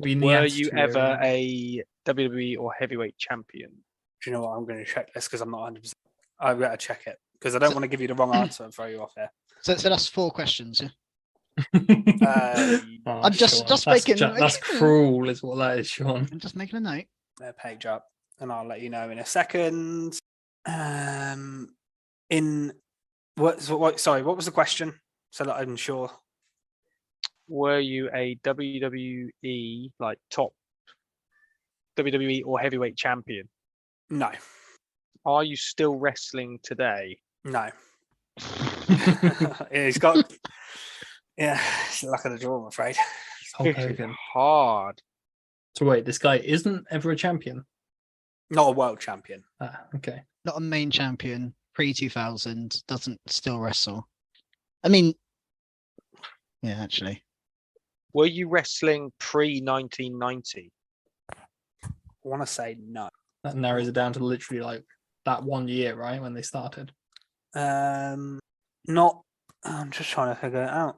Be in the Were you Attitude ever Era. a WWE or heavyweight champion? Do you know what? I'm going to check this because I'm not 100%. I've got to check it because I don't want to give you the wrong answer and throw you off there. So that's 4 questions, yeah. Oh, I'm just Sean, making- that's cruel, is what that is, Sean. I'm just making a note. Their page up, and I'll let you know in a second. In what? Sorry, what was the question? So that I'm sure. Were you a WWE like top WWE or heavyweight champion? No. Are you still wrestling today? No. Yeah, he's got. Yeah, it's the luck of the draw, I'm afraid. Hulk Hogan. Hard. So wait, this guy isn't ever a champion. Not a world champion. Ah, okay. Not a main champion, pre-2000, doesn't still wrestle. I mean, yeah, actually. Were you wrestling pre 1990? I want to say no. That narrows it down to literally like that 1 year, right? When they started. Not. I'm just trying to figure it out.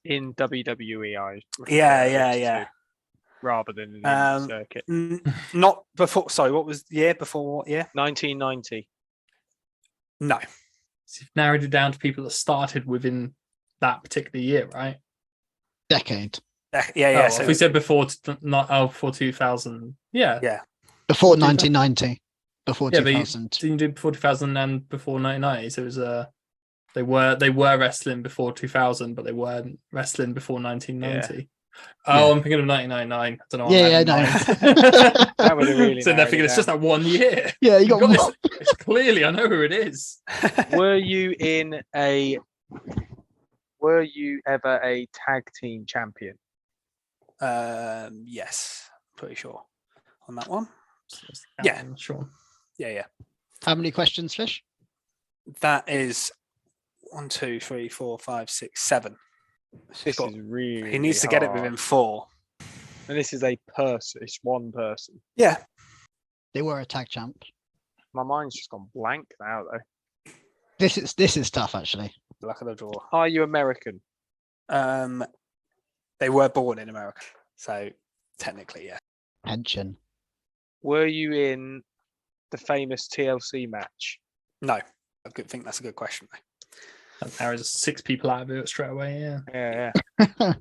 In WWE, I Yeah, refer yeah, this yeah. to, rather than in the circuit. Not before. Sorry, what was the year before? What year? 1990. No. So you've narrowed it down to people that started within that particular year, right? Decade. Yeah. Oh, So if we said before, before 2000, yeah. yeah. Before 2000. 1990. Before Yeah, but 2000. didn't you do before 2000 and before 1990? So it was they were wrestling before 2000, but they weren't wrestling before 1990. Oh, Yeah. I'm thinking of 1999. I don't know. Yeah, That would have really So they're narrowed thinking it it's just that 1 year. Yeah, you got Got one. this- it's clearly, I know who it is. Were you ever a tag team champion? Yes, pretty sure on that one. Yeah. Sure. Yeah. How many questions, Fish? That is 1, 2, 3, 4, 5, 6, 7. This is really. He needs to get it hard. within 4. And this is a person. It's one person. Yeah. They were a tag champ. My mind's just gone blank now, though. This is tough, actually. Luck of the draw. Are you American? They were born in America, so technically, yeah. Pension. Were you in the famous TLC match? No, I think that's a good question. That narrows 6 people out of it straight away. Yeah. Yeah.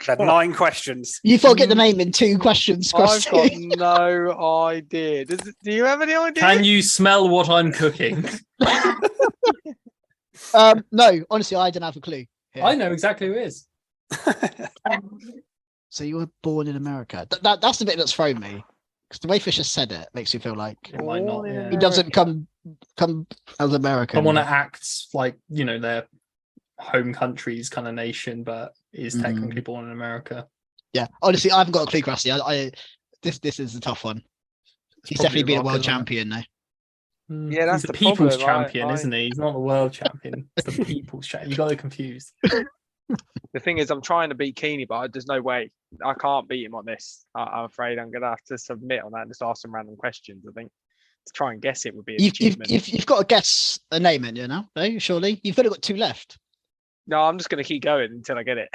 Had 9 questions. You forget the name in 2 questions, I've got Krusty. no idea. Do you have any idea? Can you smell what I'm cooking? No, honestly, I don't have a clue. Yeah. I know exactly who it is. So you were born in America. That's the bit that's thrown me. Because the way Fisher said it makes me feel like It might not. Born in Yeah. he doesn't come as American. Someone that acts like, their home country's kind of nation, but is technically born in America. Yeah, honestly, I haven't got a clue, Krusty. This is a tough one. He's probably definitely been a Rock, world isn't it? champion, though. Yeah, that's he's the the people's problem. champion, isn't he? He's not the world champion. It's the people's champion. You got it confused. The thing is, I'm trying to beat Keeney, but there's no way. I can't beat him on this. I'm afraid I'm going to have to submit on that and just ask some random questions, I think. To try and guess it would be an You've achievement. got to guess a name in, no, surely you've only got 2 left. No, I'm just going to keep going until I get it.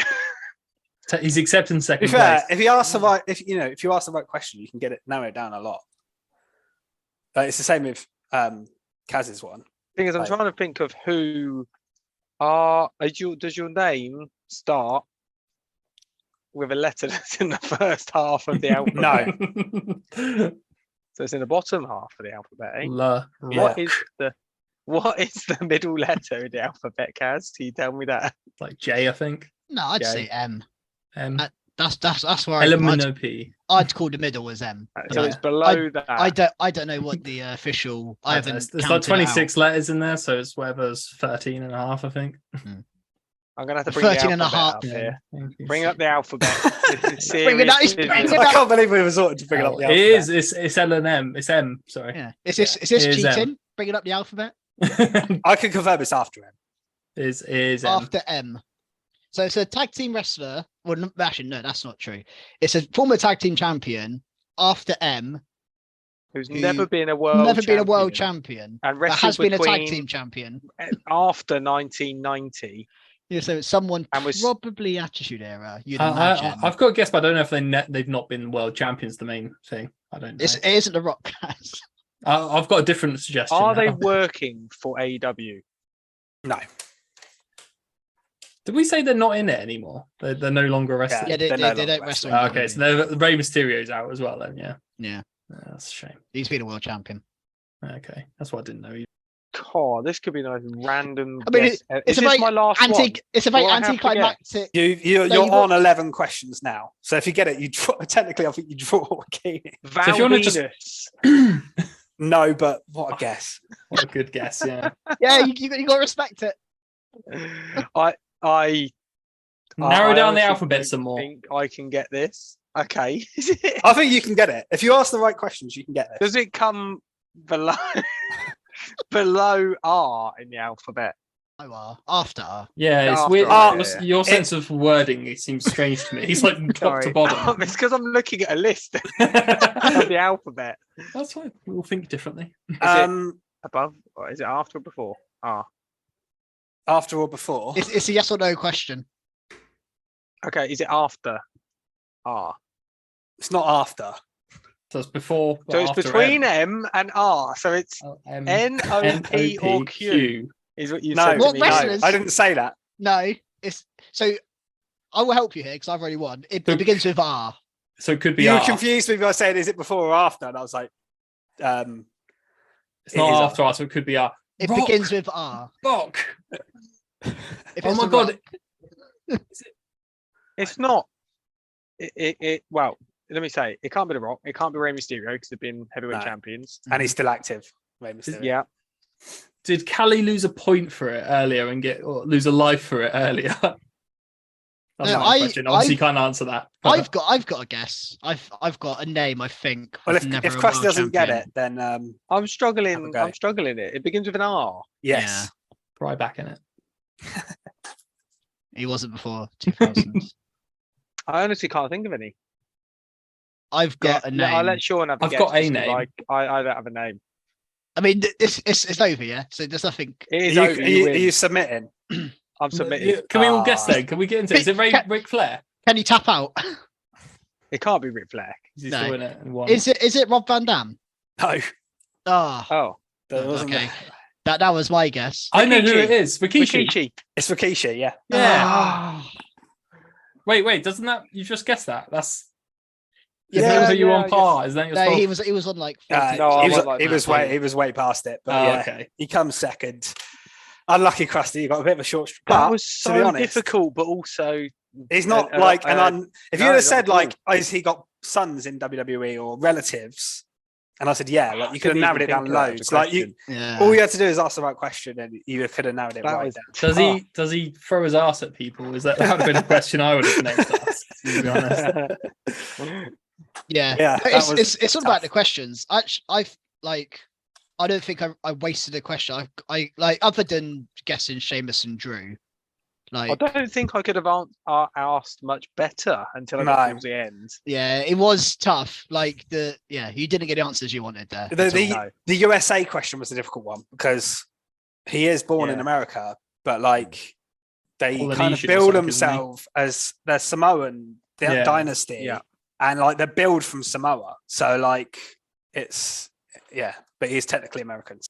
He's accepting To be second fair, place. if you ask the right, if you ask the right question, you can get it narrow it down a lot. It's the same with Kaz's one. Thing is, I'm Right. trying to think of who does your name start with a letter that's in the first half of the alphabet? No. So it's in the bottom half of the alphabet, eh? Yeah. What is the middle letter in the alphabet, Kaz? Can you tell me that? Like J, I think. No, I'd Yeah. say M. M. That's where L-M-N-O-P. I'd call the middle as M. So Yeah. it's below that. I don't know what the official. I haven't. There's like counted it 26 letters in there, so it's whatever's 13 and a half, I think. I'm gonna have to bring the 13 and a alphabet half. up here. Thank you. Bring up the alphabet. This is Bring it up, serious bring business. it I can't believe we resorted to bringing up the It alphabet. is. It's L and M. It's M. Sorry. Yeah. Is this It is cheating? Bringing up the alphabet I can confirm it's after him. Is M. after M. So it's a tag team wrestler. Well, actually, no, that's not true. It's a former tag team champion after M, Who's who never been a world champion, and but has wrestled been a tag between team champion. after 1990. Yeah, so it's someone And was- probably Attitude Era. You'd imagine. I've got a guess, but I don't know if they've not been world champions. The main thing. I don't know. It isn't the Rock, guys. I've got a different suggestion. Are they now. working for AEW? No. Did we say they're not in it anymore? They're no longer wrestling. Yeah, they They're no don't longer wrestle. wrestling. Okay, so Rey Mysterio's out as well then. Yeah. Yeah, That's a shame. he's been a world champion. Okay, that's what I didn't know. God, this could be a nice random. I mean, guess. it's Is a this very my last one? It's a very Do I have to anticlimactic. You're No, you on 11 questions now. So if you get it, you draw. Technically, I think you draw Keeney. Val So if you wanna just- Venus. No, but what a guess. What a good guess. Yeah. Yeah, you got to respect it. I Narrow down the honestly alphabet don't some more. think I can get this. Okay. I think you can get it. If you ask the right questions, you can get this. Does it come below below R in the alphabet? Oh, well, after R. Yeah, it's After weird. all, Your- Your sense of wording it seems strange to me. He's like top to Sorry. bottom. It's because I'm looking at a list of the alphabet. That's fine. We'll think differently. Above or is it after or before? R. After or before? It's a yes or no question. Okay, is it after R? It's not after. So it's before. So it's after between M and R. So it's M. Oh, M. N-O-P or Q is what you No, said What to me. no, wrestlers- I didn't say that. No, it's so. I will help you here because I've already won. It begins with R. So it could be You were R. confused me by saying, is it before or after? And I was like, It's it not is after R, so it could be R. It Rock. begins with R. Rock. If Oh it's my a god. Rock- It's not. Well, let me say, it can't be The Rock. It can't be Rey Mysterio because they've been heavyweight No. champions. and he's still active. Rey Mysterio. Yeah. Did Callie lose a point for it earlier and lose a life for it earlier? That's No, my question. Obviously, you can't answer that. I've got a guess. I've got a name. I think. Well, of if never a Crust world doesn't get champion. it, then I'm struggling. Have a go. I'm struggling it. It begins with an R. yes. Right back in it. He wasn't before 2000. I honestly can't think of any. I've got a name. I'll let Sean have a I've guess got a just 'cause name. I don't have a name. I mean, it's over, yeah. So there's nothing. It is Are over. you, You are win. you submitting? I'm submitting. Can we all guess Ah. then? Can we get into it? Is it Ric Flair? Can you tap out? It can't be Ric Flair. Is he No. still in it? And won? Is it Rob Van Dam? No. Ah, Oh, That wasn't okay. That was my guess. I know who Rikishi. it is. Rikishi. Rikishi. It's Rikishi, yeah. Yeah. Ah. Wait. Doesn't that you just guessed that? That's Yeah, Are you yeah, on I par? Is that your No, spot? he was on like. No, 40. No, I he was, was like he was that. way he was way past it. But Oh, yeah, okay. he comes second. Unlucky, Krusty. You got a bit of a short. That But was to be so honest, difficult, but also he's not and- like and- if no, you had not said at all. like, has he got sons in WWE or relatives? And I said, yeah. Like you could have didn't narrowed it even down think of that as loads. a Like you, Yeah. all you had to do is ask the right question, and you could have narrowed it That right was down. Does he throw his ass at people? That would have been a question I would have been able to ask, to be honest. Yeah, Yeah, But that was it's all tough. about the questions. I don't think I wasted a question. I like other than guessing Sheamus and Drew, I Like, don't think I could have asked much better until I got towards the end. yeah, it was tough. Like you didn't get the answers you wanted there. The USA question was a difficult one because he is born in America, but like they kind of build themselves as their Samoan dynasty, and like they're built from Samoa. So like it's but he's technically American.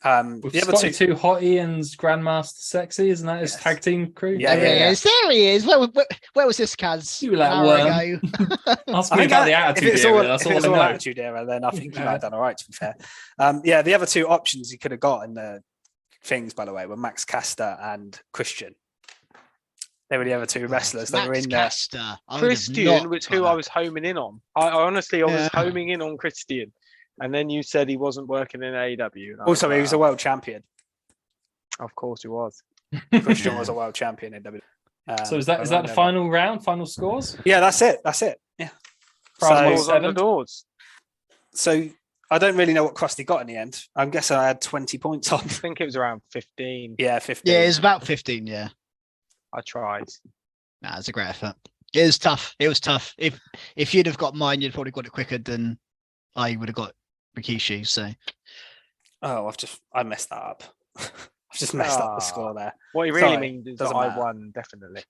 With the other two Hot Ian's Grandmaster Sexy, isn't that his tag team crew? There he is. Where was this Kaz? You like worm. Ask me about the attitude era. That's all attitude era, then I think you might have done all right, to be fair. The other two options you could have got in the things, by the way, were Max Caster and Christian. They were the other two wrestlers that were in there. Christian was who I was homing in on. I honestly was homing in on Christian. And then you said he wasn't working in AEW. Also, he was a world champion. Of course he was. Christian was a world champion in WWE. So is that the final round, final scores? Yeah, that's it. Yeah. Scores on the doors. So I don't really know what Krusty got in the end. I'm guessing I had 20 points on. I think it was around 15. Yeah, 15. Yeah, it was about 15, yeah. I tried. Nah, it's a great effort. It was tough. If you'd have got mine, you'd probably got it quicker than I would have got Rikishi. So, I messed that up. I've just messed up the score there. What he really means is that I won, definitely.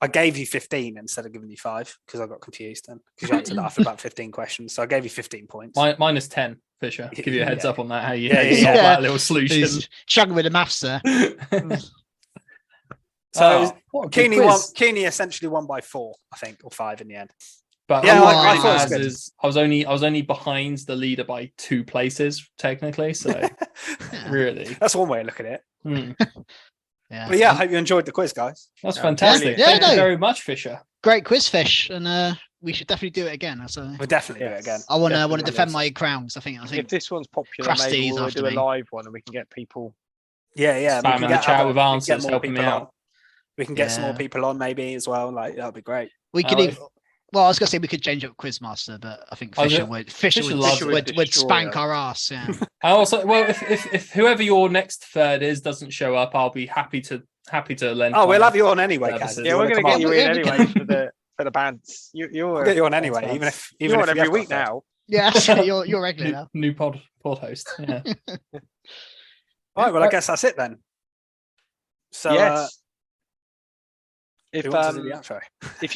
I gave you 15 instead of giving you 5 because I got confused then because you answered after about 15 questions. So I gave you 15 points. Minus 10, Fisher. Give you a heads up on that. How you solve that little solution. He's struggling with the maths there. So Keeney essentially won by 4, I think, or 5 in the end. But I was only behind the leader by 2 places technically. So really, that's one way of looking at it. Yeah. But I hope you enjoyed the quiz, guys. That's fantastic. Thank you very much, Fisher. Great quiz, Fish, and we should definitely do it again. We'll definitely do it again. I want to defend my crowns. I think if this one's popular, maybe we'll do a live one and we can get people. Spam in the chat with answers, helping me out. We can get some more people on maybe as well. Like that'd be great. We could even. Well, I was gonna say we could change up Quizmaster, but I think Fisher would spank our ass. Yeah. I also, if whoever your next third is doesn't show up, I'll be happy to lend. Oh, we'll have you on anyway, Kaz. Yeah, we're gonna get you in anyway for the bands. We'll get you on anyway, even if you're on every week now. Yeah, you're regular now. New pod host. Yeah. All right. Well, I guess that's it then. So. Yes. If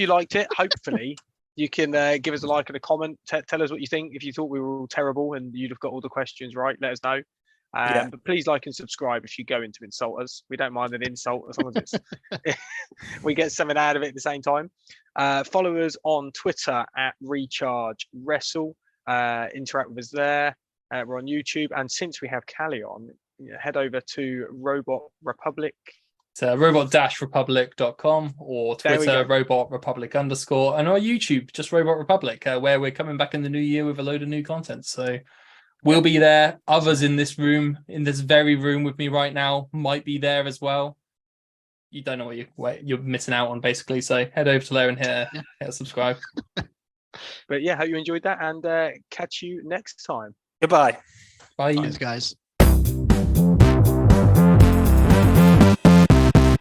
you liked it, hopefully you can give us a like and a comment. Tell us what you think. If you thought we were all terrible and you'd have got all the questions right, let us know. But please like and subscribe if you go in to insult us. We don't mind an insult as long as it's we get something out of it at the same time. Follow us on Twitter at Recharge Wrestle. Interact with us there. We're on YouTube, and since we have Callie on, head over to Robot Republic. robot-republic.com or Twitter robot_republic, and our YouTube just Robot Republic, where we're coming back in the new year with a load of new content. So we'll be there. Others in this room, in this very room with me right now, might be there as well. You don't know what you're missing out on, basically. So head over to there and hit subscribe. But hope you enjoyed that, and catch you next time. Goodbye. Bye. Thanks, guys.